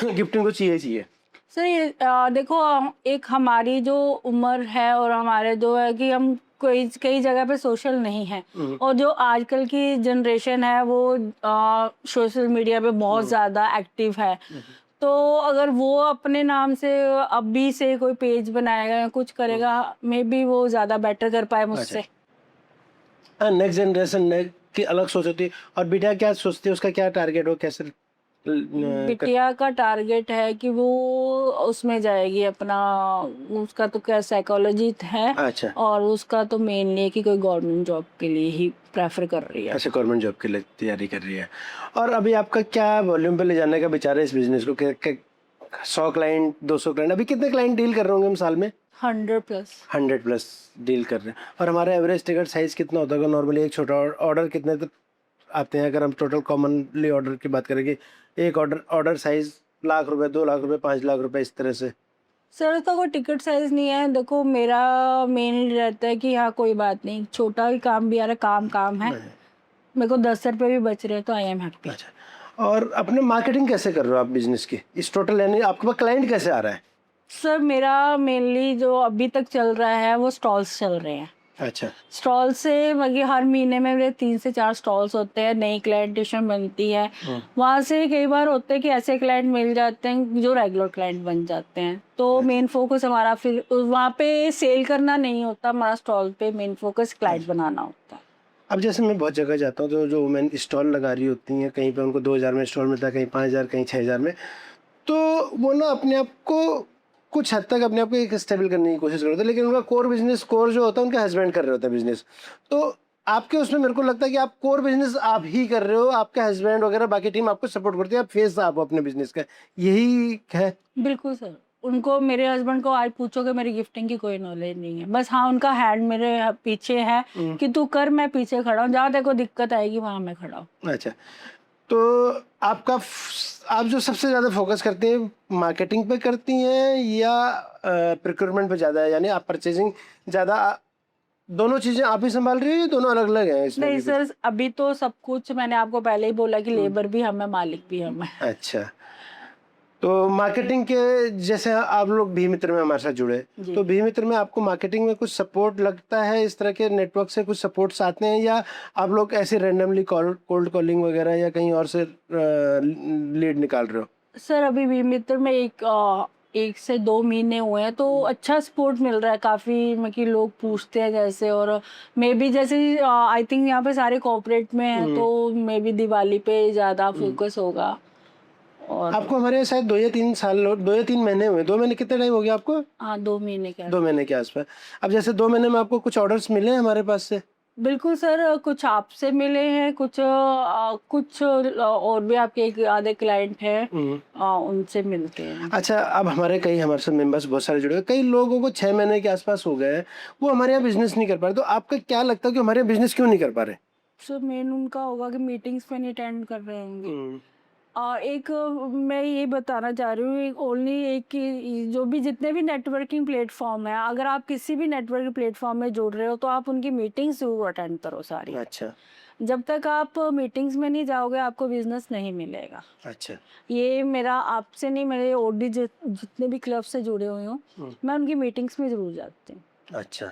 गिफ्टिंग तो चाहिए ही चाहिए। सर ये देखो एक हमारी जो उम्र है और हमारे जो है कि हम कोई कई जगह पे सोशल नहीं है, और जो आजकल की जनरेशन है वो सोशल मीडिया पे बहुत ज़्यादा एक्टिव है। तो अगर वो अपने नाम से अभी से कोई पेज बनाएगा या कुछ करेगा, मे बी वो ज़्यादा बेटर कर पाए अच्छा। मुझसे। हाँ, नेक्स्ट जनरेशन ने की अलग सोच होती है। और बेटा क्या सोचती है, उसका क्या टारगेट हो, कैसे बिटिया का टारगेट है कि वो उसमें जाएगी अपना, उसका तो क्या साइकोलॉजी है, अच्छा, और उसका तो मेनली है कि कोई गवर्नमेंट जॉब के लिए ही प्रेफर कर रही है। अच्छा गवर्नमेंट जॉब के लिए तैयारी कर रही है। और अभी आपका क्या वॉल्यूम पे ले जाने का विचार है इस बिजनेस को? 100 क्लाइंट, 200 क्लाइंट, अभी कितने क्लाइंट डील कर रहे होंगे हम साल में? 100+। 100+ डील कर रहे हैं। और हमारा एवरेज टिकट साइज कितना होता होगा नॉर्मली? एक छोटा ऑर्डर कितने तक आते हैं? अगर हम टोटल कॉमनली ऑर्डर की बात करें कि एक ऑर्डर साइज ₹1,00,000, ₹2,00,000, ₹5,00,000 इस तरह से। सर उसका कोई टिकट साइज नहीं है, देखो मेरा मेनली रहता है कि हाँ कोई बात नहीं, छोटा ही काम भी आ रहा है, काम काम है, मेरे को 10 रुपये भी बच रहे हैं तो आई एम हैप्पी। अच्छा। और अपने मार्केटिंग कैसे कर रहे हो आप बिजनेस की, इस टोटल यानी आपके पास क्लाइंट कैसे आ रहा है? सर मेरा मेनली जो अभी तक चल रहा है वो स्टॉल्स चल रहे हैं। अच्छा। स्टॉल से मतलब हर महीने में मेरे 3 से 4 स्टॉल्स होते हैं, नई क्लाइंटेशन बनती है। वहाँ से कई बार होते हैं कि ऐसे क्लाइंट मिल जाते हैं जो रेगुलर क्लाइंट बन जाते हैं। तो मेन फोकस हमारा फिर वहाँ पे सेल करना नहीं होता, हमारा स्टॉल पे मेन फोकस क्लाइंट बनाना होता है। अब जैसे मैं बहुत जगह जाता हूँ तो जो वुमेन स्टॉल लगा रही होती हैं, कहीं पे उनको 2000 में स्टॉल मिलता है, कहीं 5000, कहीं 6000 में। तो वो ना अपने आप को कुछ हद तक अपने आप को एक स्टेबल करने की कोशिश करते हैं, लेकिन उनका कोर जो होता है उनके हस्बैंड कर रहे होते हैं बिजनेस। तो आपके उसमें मेरे को लगता है कि आप कोर बिजनेस आप ही कर रहे हो, आपके हस्बैंड वगैरह बाकी टीम आपको सपोर्ट करती है, आप फेस आप हो अपने बिजनेस का, यही है? बिल्कुल सर, उनको मेरे हस्बैंड को आज पूछोगे मेरी गिफ्टिंग की कोई नॉलेज नहीं है, बस हाँ उनका हैंड मेरे पीछे है कि तू कर, मैं पीछे खड़ा हूँ, जहाँ तेरे को दिक्कत आएगी वहाँ मैं खड़ा हूँ। अच्छा। तो आपका आप जो सबसे ज़्यादा फोकस करती हैं मार्केटिंग पे करती हैं या प्रिक्योरमेंट पे ज़्यादा है, यानी आप परचेजिंग ज़्यादा, दोनों चीज़ें आप ही संभाल रही हो या दोनों अलग अलग हैं इसमें नहीं भी कुछ? सर, अभी तो सब कुछ मैंने आपको पहले ही बोला कि लेबर भी हम है, मालिक भी हम है। अच्छा। तो मार्केटिंग के जैसे आप लोग भी मित्र में हमारे साथ जुड़े, जी। तो भी मित्र में आपको मार्केटिंग में कुछ सपोर्ट लगता है, इस तरह के नेटवर्क से कुछ सपोर्ट्स आते हैं, या आप लोग ऐसे रैंडमली कोल्ड कॉलिंग वगैरह या कहीं और से लीड निकाल रहे हो? सर अभी भी मित्र में 1 से 2 महीने हुए हैं तो अच्छा सपोर्ट मिल रहा है काफ़ी, मतलब लोग पूछते हैं जैसे, और मे बी जैसे आई थिंक यहाँ पे सारे कॉर्पोरेट में हैं तो मे बी दिवाली पे ज़्यादा फोकस होगा। और आपको हमारे यहाँ शायद 2 या 3 महीने हुए, 2 महीने कितने टाइम हो गया आपको? हाँ 2 महीने के 2 महीने के आसपास। अब जैसे 2 महीने में आपको कुछ ऑर्डर्स मिले हैं हमारे पास से? बिल्कुल सर, कुछ आपसे मिले हैं, कुछ और भी आपके एक आधे क्लाइंट हैं, उनसे मिलते हैं। अच्छा, अब हमारे साथ मेंबर्स बहुत सारे जुड़े हैं, कई लोगों को 6 महीने के आसपास हो गए हैं, वो हमारे यहाँ बिजनेस नहीं कर पा रहे, तो आपका क्या लगता है कि हमारे यहाँ बिजनेस क्यों नहीं कर पा रहे? सर मेन उनका होगा कि मीटिंग्स में नहीं अटेंड कर रहे होंगे। मैं ये बताना चाह रही हूँ, एक ओनली एक कि जो भी जितने भी नेटवर्किंग प्लेटफॉर्म है, अगर आप किसी भी नेटवर्किंग प्लेटफॉर्म में जुड़ रहे हो तो आप उनकी मीटिंग्स जरूर अटेंड करो सारी। अच्छा। जब तक आप मीटिंग्स में नहीं जाओगे आपको बिजनेस नहीं मिलेगा। अच्छा। ये मेरा आपसे नहीं, मेरे ओडी जितने भी क्लब से जुड़े हुए हूँ, मैं उनकी मीटिंग्स में जरूर जाती हूँ। अच्छा।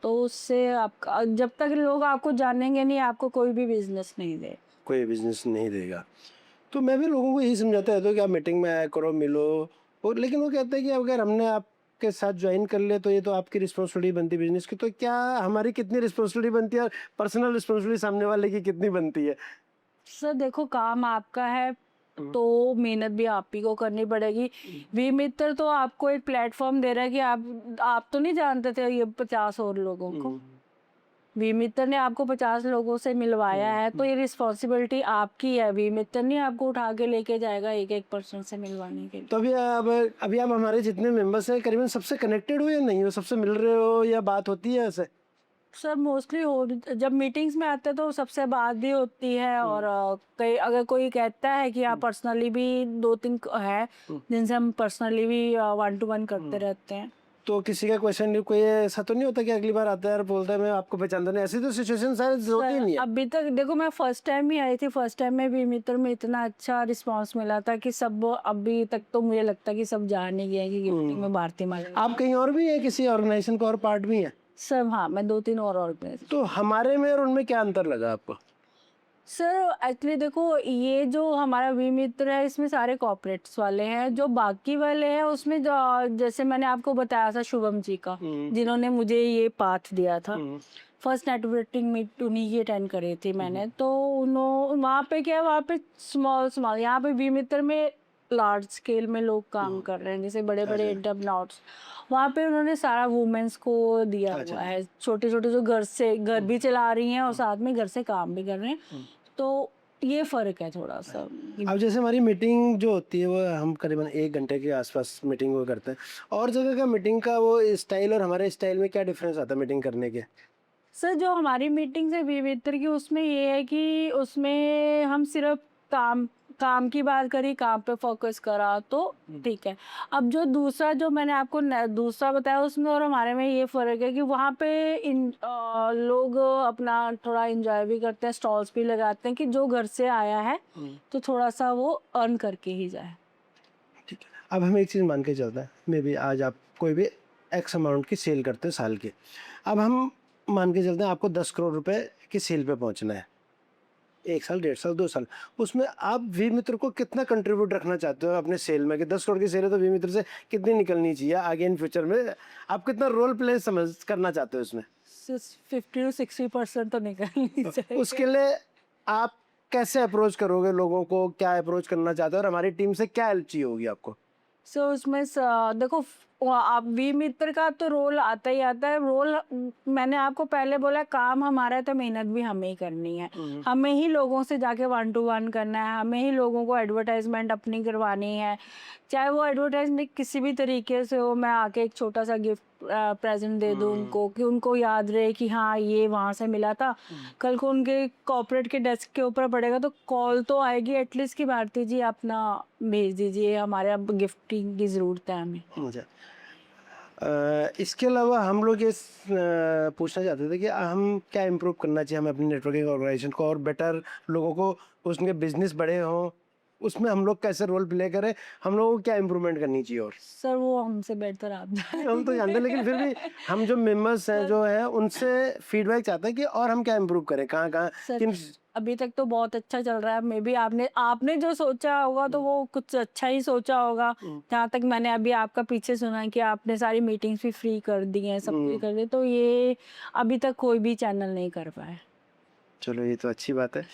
तो उससे आपका, जब तक लोग आपको जानेंगे नहीं आपको कोई भी बिजनेस नहीं दे। कोई बिजनेस नहीं देगा। तो मैं भी लोगों को यही समझाता रहता हूँ कि आप मीटिंग में आया करो, मिलो। और लेकिन वो कहते हैं कि अगर हमने आपके साथ ज्वाइन कर लिया तो ये तो आपकी रिस्पॉन्सिबिलिटी बनती है बिजनेस की, तो क्या हमारी कितनी रिस्पॉन्सिबिलिटी बनती है और पर्सनल रिस्पॉन्सिबिलिटी सामने वाले की कितनी बनती है? सर देखो, काम आपका है तो मेहनत भी आप ही को करनी पड़ेगी। वी मित्र तो आपको एक प्लेटफॉर्म दे रहा है कि आप तो नहीं जानते थे ये 50 और लोगों को। वी मित्र ने आपको 50 लोगों से मिलवाया है तो ये रिस्पॉन्सिबिलिटी आपकी है। वी मित्र नहीं आपको उठा के लेके जाएगा एक एक पर्सन से मिलवाने के लिए। तो अभी आप हमारे जितने मेंबर्स हैं करीबन सबसे कनेक्टेड हो या नहीं हो, सबसे मिल रहे हो या बात होती है ऐसे? सर मोस्टली हो, जब मीटिंग्स में आते हैं तो सबसे बात भी होती है, और कई अगर कोई कहता है कि आप पर्सनली भी 2-3 है जिनसे हम पर्सनली भी 1-to-1 करते रहते हैं। तो किसी का क्वेश्चन नहीं, कोई ऐसा तो नहीं होता कि अगली बार आता है और बोलता है मैं आपको पहचानता नहीं, ऐसी तो सिचुएशन शायद होती ही सर नहीं है। अभी तक देखो, मैं फर्स्ट टाइम ही आई थी, फर्स्ट टाइम में भी मित्र में इतना अच्छा रिस्पांस मिला था कि सब, अभी तक तो मुझे लगता है कि सब जान ही गए कि गिफ्टिंग में भारती माला। आप कहीं और भी हैं, किसी ऑर्गेनाइजेशन का और पार्ट भी हैं? सर हाँ, मैं 2-3 और तो हमारे में और उनमें क्या अंतर लगा आपको? सर एक्चुअली देखो, ये जो हमारा वी मित्र है इसमें सारे कॉर्पोरेट्स वाले हैं, जो बाकी वाले हैं उसमें जैसे मैंने आपको बताया था शुभम जी का, जिन्होंने मुझे ये पाथ दिया था। फर्स्ट नेटवर्किंग मीट उन्हीं की अटेंड करी थी मैंने, तो उन्होंने वहाँ पे क्या, वहाँ पे स्मॉल स्मॉल, यहाँ पे वी मित्र में लार्ज स्केल में लोग काम कर रहे हैं, जैसे बड़े बड़े एंटरप्रेन्योर्स। वहाँ पे उन्होंने सारा वुमेन्स को दिया हुआ है, छोटे छोटे जो घर भी चला रही हैं और साथ में घर से काम भी कर रहे हैं। तो ये फर्क है थोड़ा सा। अब जैसे हमारी मीटिंग जो होती है वो हम करीबन 1 घंटे के आसपास मीटिंग वो करते हैं, और जगह का मीटिंग का वो स्टाइल और हमारे स्टाइल में क्या डिफरेंस आता है मीटिंग करने के? सर जो हमारी मीटिंग है वी मित्र की, उसमें ये है कि उसमें हम सिर्फ काम काम की बात करी, काम पे फोकस करा तो ठीक है। अब जो दूसरा जो मैंने आपको दूसरा बताया उसमें और हमारे में ये फ़र्क है कि वहाँ पे लोग अपना थोड़ा एंजॉय भी करते हैं, स्टॉल्स भी लगाते हैं कि जो घर से आया है तो थोड़ा सा वो अर्न करके ही जाए। ठीक है। अब हम एक चीज़ मान के चलते हैं, मे बी आज आप कोई भी एक्स अमाउंट की सेल करते हैं साल की। अब हम मान के चलते हैं आपको 10 करोड़ रुपए की सेल पे पहुंचना है, 1 साल, 1.5 साल, 2 साल। उसमें आप वी मित्र को कितना कंट्रीब्यूट रखना चाहते हो अपने सेल में, कि 10 करोड़ की सेल है तो वी मित्र से कितनी निकलनी चाहिए आगे इन फ्यूचर में? आप कितना रोल प्ले समझ करना चाहते हो इसमें? 50 to 60% तो निकलनी चाहिए। उसके लिए आप कैसे अप्रोच करोगे लोगों को, क्या अप्रोच करना चाहते हो और हमारी टीम से क्या हेल्प चाहिए होगी आपको? सो उसमें देखो आप वी मित्र का तो रोल आता ही आता है। रोल मैंने आपको पहले बोला काम हमारा है तो मेहनत भी हमें ही करनी है। हमें ही लोगों से जाके 1 to 1 करना है, हमें ही लोगों को एडवर्टाइजमेंट अपनी करवानी है, चाहे वो एडवर्टाइजमेंट किसी भी तरीके से हो। मैं आके एक छोटा सा गिफ्ट प्रेजेंट दे दूं उनको कि उनको याद रहे कि हाँ ये वहाँ से मिला था। कल को उनके कॉर्पोरेट के डेस्क के ऊपर पड़ेगा तो कॉल तो आएगी एटलीस्ट कि भारती जी अपना भेज दीजिए, हमारे अब गिफ्टिंग की ज़रूरत है हमें। अच्छा। इसके अलावा हम लोग ये पूछना चाहते थे कि हम क्या इम्प्रूव करना चाहिए हमें अपनी नेटवर्किंग ऑर्गेनाइजेशन को और बेटर लोगों को, उसके बिजनेस बड़े हों, उसमें हम लोग कैसे रोल प्ले करें, हम लोगों को क्या इम्प्रूवमेंट करनी चाहिए? और सर वो हमसे बेहतर आप नहीं, हम तो जानते हैं लेकिन फिर भी हम जो मेंबर्स हैं जो हैं उनसे फीडबैक चाहते हैं कि और हम क्या इम्प्रूव करें, कहाँ कहाँ सर किन। अभी तक तो बहुत अच्छा चल रहा है। मे बी आपने जो सोचा होगा तो वो कुछ अच्छा ही सोचा होगा। जहाँ तक मैंने अभी आपका पीछे सुना है कि आपने सारी मीटिंग्स भी फ्री कर दी हैं, सब कुछ कर दी, तो ये अभी तक कोई भी चैनल नहीं कर पाया। चलो ये तो अच्छी बात है।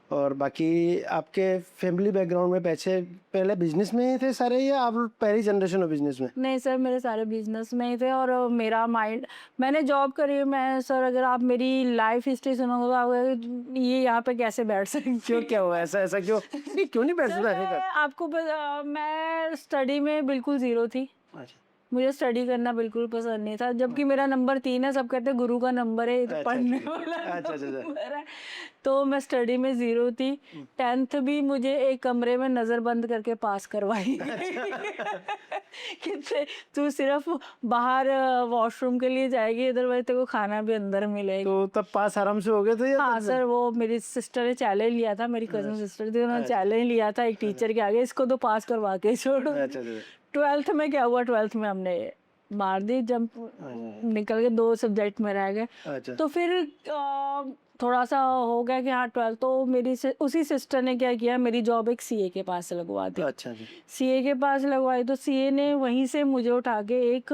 और बाकी आपके फैमिली बैकग्राउंड में पहले बिजनेस में ही थे सारे, या आप पहली जनरेशन हो बिजनेस में? नहीं सर, मेरे सारे बिजनेस में ही थे और मेरा माइंड, मैंने जॉब करी। मैं सर अगर आप मेरी लाइफ हिस्ट्री सुनोगे तो आप ये यहाँ पे कैसे बैठ सकती क्यों, क्या हुआ ऐसा, ऐसा क्यों क्यों नहीं बैठ सकता? मैं स्टडी में बिल्कुल ज़ीरो थी। अच्छा मुझे स्टडी करना बिल्कुल पसंद नहीं था, जबकि मेरा नंबर 3 है। सब कहते हैं गुरु का नंबर है, ये तो अच्छा पढ़ने अच्छा वाला अच्छा अच्छा नंबर है। तो मैं स्टडी में ज़ीरो थी। 10th भी मुझे एक कमरे में नज़र बंद करके पास करवाई कि तू सिर्फ बाहर वॉशरूम के लिए जाएगी, अदरवाइज तेरे को खाना भी अंदर मिलेगा। तो तब पास आराम से हो गए थे या हाँ तब सर, वो मेरी सिस्टर ने चैलेंज लिया था, मेरी कजन सिस्टर थी, उन्होंने चैलेंज लिया था एक टीचर के आगे, इसको तो पास करवा के छोड़ो। अच्छा अच्छा 12th में क्या हुआ, 12th में हमने मार दी, जंप निकल के 2 सब्जेक्ट में रह गए। अच्छा तो फिर थोड़ा सा हो गया कि हाँ 12th तो उसी सिस्टर ने क्या किया, मेरी जॉब एक सीए के पास लगवा दी। अच्छा जी सीए के पास लगवाई तो सीए ने वहीं से मुझे उठा के एक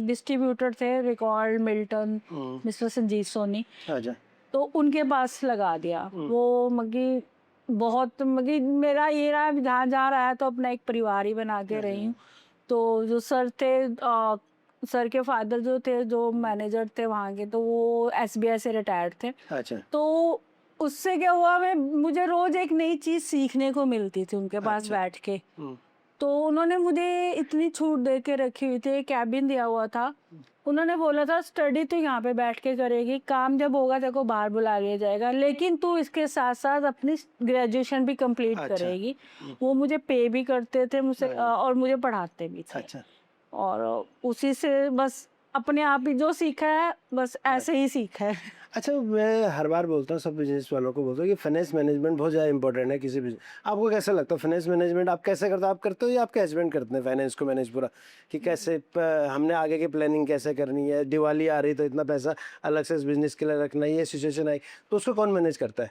डिस्ट्रीब्यूटर थे record Milton, mister Sanjeev Soni, अच्छा तो उनके पास लगा दिया। वो मगी बहुत मगी मेरा ये रहा, जहाँ जहाँ रहा तो अपना एक परिवार ही बना के रही हूँ। तो जो सर थे, सर के फादर जो थे, जो मैनेजर थे वहाँ के, तो वो एसबीआई से रिटायर्ड थे। अच्छा तो उससे क्या हुआ, मुझे रोज एक नई चीज सीखने को मिलती थी उनके पास बैठ के। तो उन्होंने मुझे इतनी छूट दे के रखी हुई थी, कैबिन दिया हुआ था। उन्होंने बोला था स्टडी तो यहाँ पे बैठ के करेगी, काम जब होगा तेरे को बाहर बुला लिया जाएगा, लेकिन तू इसके साथ साथ अपनी ग्रेजुएशन भी कंप्लीट अच्छा करेगी। वो मुझे पे भी करते थे मुझसे और मुझे पढ़ाते भी थे। अच्छा और उसी से बस अपने आप ही जो सीखा है बस ऐसे ही सीखा है। अच्छा, मैं हर बार बोलता हूँ, सब बिजनेस वालों को बोलता हूँ कि फाइनेंस मैनेजमेंट बहुत ज़्यादा इंपॉर्टेंट है किसी बिजनेस। आपको कैसा लगता है फाइनेंस मैनेजमेंट आप कैसे करते हो? आप करते हो या आपके हस्बैंड करते हैं फाइनेंस को मैनेज पूरा, कि कैसे हमने आगे की प्लानिंग कैसे करनी है, दिवाली आ रही तो इतना पैसा अलग से इस बिजनेस के लिए रखना है, ये सिचुएशन आई तो उसको कौन मैनेज करता है?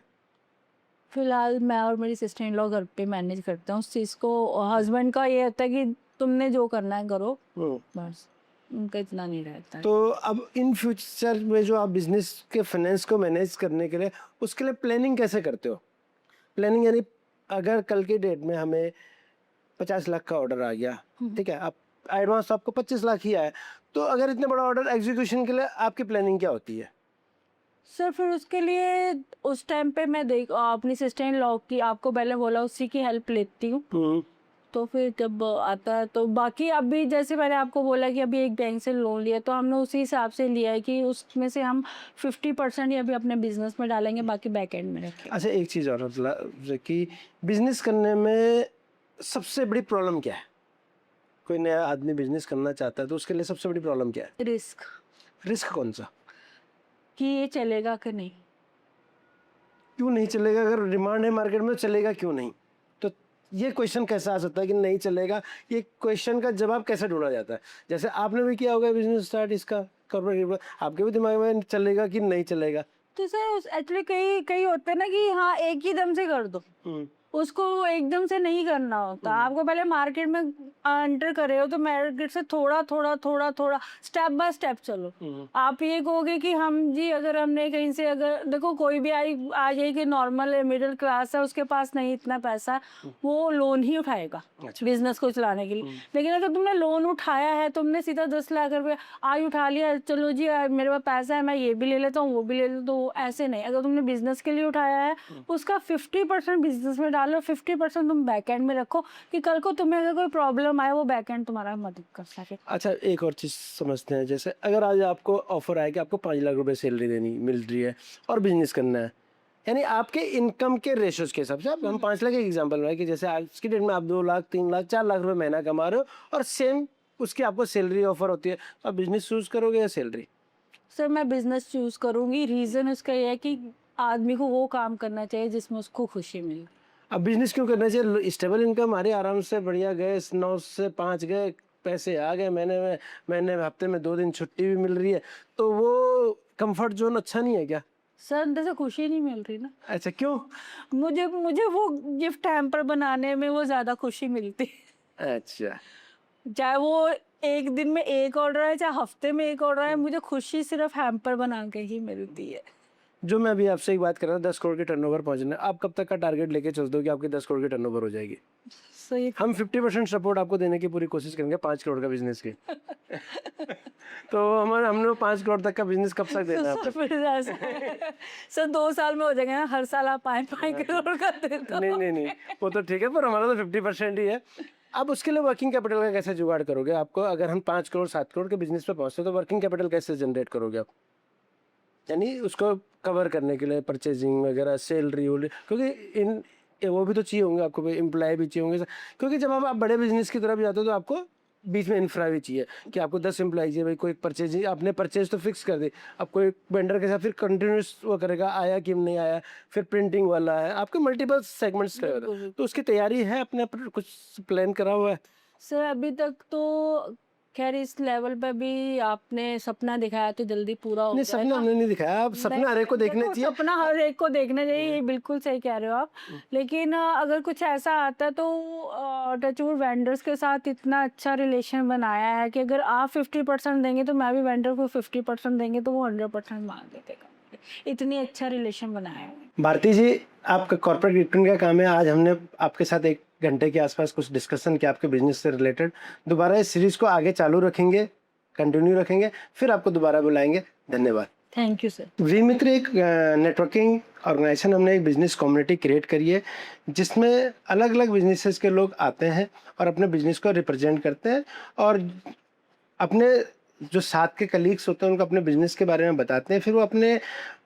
फिलहाल मैं और मेरी सिस्टर इन लॉ घर पे मैनेज करते हैं उस चीज़ को। हस्बैंड का ये होता है कि तुमने जो करना है करो, बस उनका इतना नहीं रहता है। तो अब इन फ्यूचर में जो आप बिजनेस के फाइनेंस को मैनेज करने के लिए, उसके लिए प्लानिंग कैसे करते हो? प्लानिंग यानी अगर कल की डेट में हमें 50 लाख का ऑर्डर आ गया, ठीक है, आप एडवांस तो आपको 25 लाख ही आया, तो अगर इतने बड़ा ऑर्डर एग्जीक्यूशन के लिए आपकी प्लानिंग क्या होती है? सर फिर उसके लिए उस टाइम पे मैं अपनी सिस्टर इन लॉ की, आपको पहले बोला, उसी की हेल्प लेती हूँ। तो फिर जब आता है तो बाकी अभी जैसे मैंने आपको बोला कि अभी एक बैंक से लोन लिया तो हमने उसी हिसाब से लिया है कि उसमें से हम 50% ही अभी अपने बिजनेस में डालेंगे, बाकी बैक एंड में रखेंगे। अच्छा, एक चीज़ और कि बिजनेस करने में सबसे बड़ी प्रॉब्लम क्या है? कोई नया आदमी बिजनेस करना चाहता है तो उसके लिए सबसे बड़ी प्रॉब्लम क्या है? रिस्क, रिस्क कौन सा? कि ये चलेगा कि नहीं। क्यों नहीं चलेगा? अगर डिमांड है मार्केट में, चलेगा क्यों नहीं? तो ये क्वेश्चन कैसा आ सकता है कि नहीं चलेगा? ये क्वेश्चन का जवाब कैसे ढूंढा जाता है? जैसे आपने भी किया होगा बिजनेस स्टार्ट, इसका कॉर्पोरेट, आपके भी दिमाग में चलेगा कि नहीं चलेगा? तो सर एक्चुअली कई कई होते हैं ना कि हाँ एक ही दम से कर दो, उसको एकदम से नहीं करना होता। आपको पहले मार्केट में एंटर कर रहे हो तो मार्केट से थोड़ा थोड़ा थोड़ा थोड़ा स्टेप बाय स्टेप चलो। आप ये कहोगे कि हम जी अगर हमने कहीं से, अगर देखो कोई भी आ जाए कि नॉर्मल है, मिडिल क्लास है, उसके पास नहीं इतना पैसा, वो लोन ही उठाएगा बिजनेस को चलाने के लिए। लेकिन अगर तुमने लोन उठाया है, तुमने सीधा 10 लाख रुपये आज उठा लिया, चलो जी मेरे पास पैसा है, मैं ये भी ले लेता हूँ वो भी ले लेता हूँ, ऐसे नहीं। अगर तुमने बिजनेस के लिए उठाया है, उसका 50% बिजनेस में डालो, 50% तुम बैक एंड में रखो कि कल को तुम्हें अगर कोई प्रॉब्लम आए वो बैक एंड तुम्हारा मदद कर सके। अच्छा, एक और चीज़ समझते हैं। जैसे अगर आज आपको ऑफर आया कि आपको 5 लाख रुपए सैलरी देनी मिल रही है और बिजनेस करना है, यानी आपके इनकम के रेशोज के हिसाब से, अब हम 5 लाख एक एग्जांपल है कि जैसे आज की डेट में आप 2 लाख 3 लाख 4 लाख रुपए महीना कमा रहे हो और सेम उसकी आपको सैलरी ऑफर होती है, तो आप बिजनेस चूज करोगे या सैलरी? सर मैं बिजनेस चूज करूंगी। रीजन उसका ये है कि आदमी को वो काम करना चाहिए जिसमें उसको खुशी मिले। अब बिजनेस क्यों करना चाहिए? स्टेबल इनकम हमारी आराम से बढ़िया गए, 9 से 5 गए, पैसे आ गए, महीने में हफ्ते में 2 दिन छुट्टी भी मिल रही है, तो वो कंफर्ट जोन अच्छा नहीं है क्या? सर अंदर से खुशी नहीं मिल रही ना। अच्छा, क्यों? मुझे मुझे वो गिफ्ट हैम्पर बनाने में वो ज्यादा खुशी मिलती है। अच्छा, चाहे वो एक दिन में एक ऑर्डर है, चाहे हफ्ते में एक ऑर्डर है, मुझे खुशी सिर्फ हैम्पर बना के ही मिलती है। जो मैं अभी आपसे एक बात कर रहा था, 10 करोड़ के टर्नओवर पहुंचना है, आप कब तक का टारगेट लेके चलते हो कि आपकी 10 करोड़ की टर्नओवर हो जाएगी? सही। हम 50% सपोर्ट आपको देने की पूरी कोशिश करेंगे 5 करोड़ का बिजनेस की। तो हमने 5 करोड़ तक का बिजनेस कब तक देना है आपको? सर 2 साल में हो जाएगा ना, हर साल आप 5-5 करोड़ का देते हो। नहीं, वो तो ठीक है, पर हमारा तो 50% ही है। अब उसके लिए वर्किंग कैपिटल का कैसे जुगाड़ करोगे? आपको अगर हम 5 करोड़ 7 करोड़ के बिजनेस पे पहुंचते तो वर्किंग कैपिटल कैसे जनरेट करोगे आप? यानी उसको कवर करने के लिए परचेजिंग वगैरह, सैलरी, क्योंकि इन वो भी तो चाहिए होंगे आपको, भाई एम्प्लॉय भी चाहिए होंगे, क्योंकि जब आप बड़े बिजनेस की तरफ जाते हो तो आपको बीच में इंफ्रा भी चाहिए कि आपको 10 एम्प्लॉय चाहिए। भाई कोई परचेजिंग, आपने परचेज तो फिक्स कर दी, अब कोई वेंडर के साथ फिर कंटिन्यूस वो करेगा, आया कि नहीं आया, फिर प्रिंटिंग वाला है, आपके मल्टीपल सेगमेंट्स का, तो उसकी तैयारी है, अपने कुछ प्लान करा हुआ है? सर अभी तक तो खैर इस लेवल पे भी आपने सपना दिखाया तो जल्दी पूरा हो नहीं, जाएगा। सपना हमने नहीं दिखाया, आप सपना हर एक को देखना देखो, चाहिए। सपना हर एक को देखना चाहिए, ये बिल्कुल सही कह रहे हो आप। लेकिन अगर कुछ ऐसा आता है तो टचवुड वेंडर्स के साथ इतना अच्छा रिलेशन बनाया है कि अगर आप 50% देंगे तो मैं भी वेंडर को 50% देंगे तो वो 100% मान देगा। इतनी अच्छा रिलेशन बनाया है। भारती जी, आपका कॉर्पोरेट गिफ्टिंग का काम है। आज हमने आपके साथ 1 घंटे के आसपास कुछ डिस्कशन किया आपके बिजनेस से रिलेटेड। दोबारा इस सीरीज को आगे चालू रखेंगे, कंटिन्यू रखेंगे, फिर आपको दोबारा बुलाएंगे। धन्यवाद। Thank you sir. वी मित्र एक नेटवर्किंग ऑर्गेनाइजेशन, हमने एक बिजनेस कम्युनिटी क्रिएट करी है जिसमें अलग अलग बिजनेसेस के लोग आते हैं और अपने बिजनेस को रिप्रेजेंट करते हैं और अपने जो साथ के कलीग्स होते हैं उनको अपने बिजनेस के बारे में बताते हैं। फिर वो अपने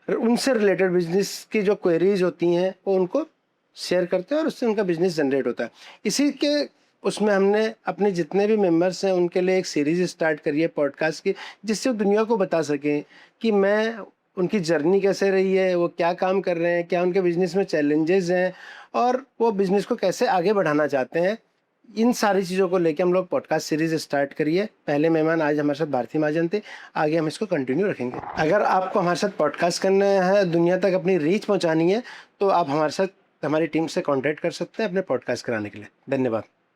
उनसे रिलेटेड बिजनेस की जो क्वेरीज होती हैं वो उनको शेयर करते हैं और उससे उनका बिजनेस जनरेट होता है। इसी के उसमें हमने अपने जितने भी मेंबर्स हैं उनके लिए एक सीरीज स्टार्ट करी है पॉडकास्ट की, जिससे वो दुनिया को बता सकें कि मैं उनकी जर्नी कैसे रही है, वो क्या काम कर रहे हैं, क्या उनके बिजनेस में चैलेंजेस हैं और वो बिजनेस को कैसे आगे बढ़ाना चाहते हैं। इन सारी चीज़ों को लेके हम लोग पॉडकास्ट सीरीज स्टार्ट करिए। पहले मेहमान आज हमारे साथ भारती महाजन थे, आगे हम इसको कंटिन्यू रखेंगे। अगर आपको हमारे साथ पॉडकास्ट करना है, दुनिया तक अपनी रीच पहुंचानी है, तो आप हमारे साथ हमारी टीम से कांटेक्ट कर सकते हैं अपने पॉडकास्ट कराने के लिए। धन्यवाद।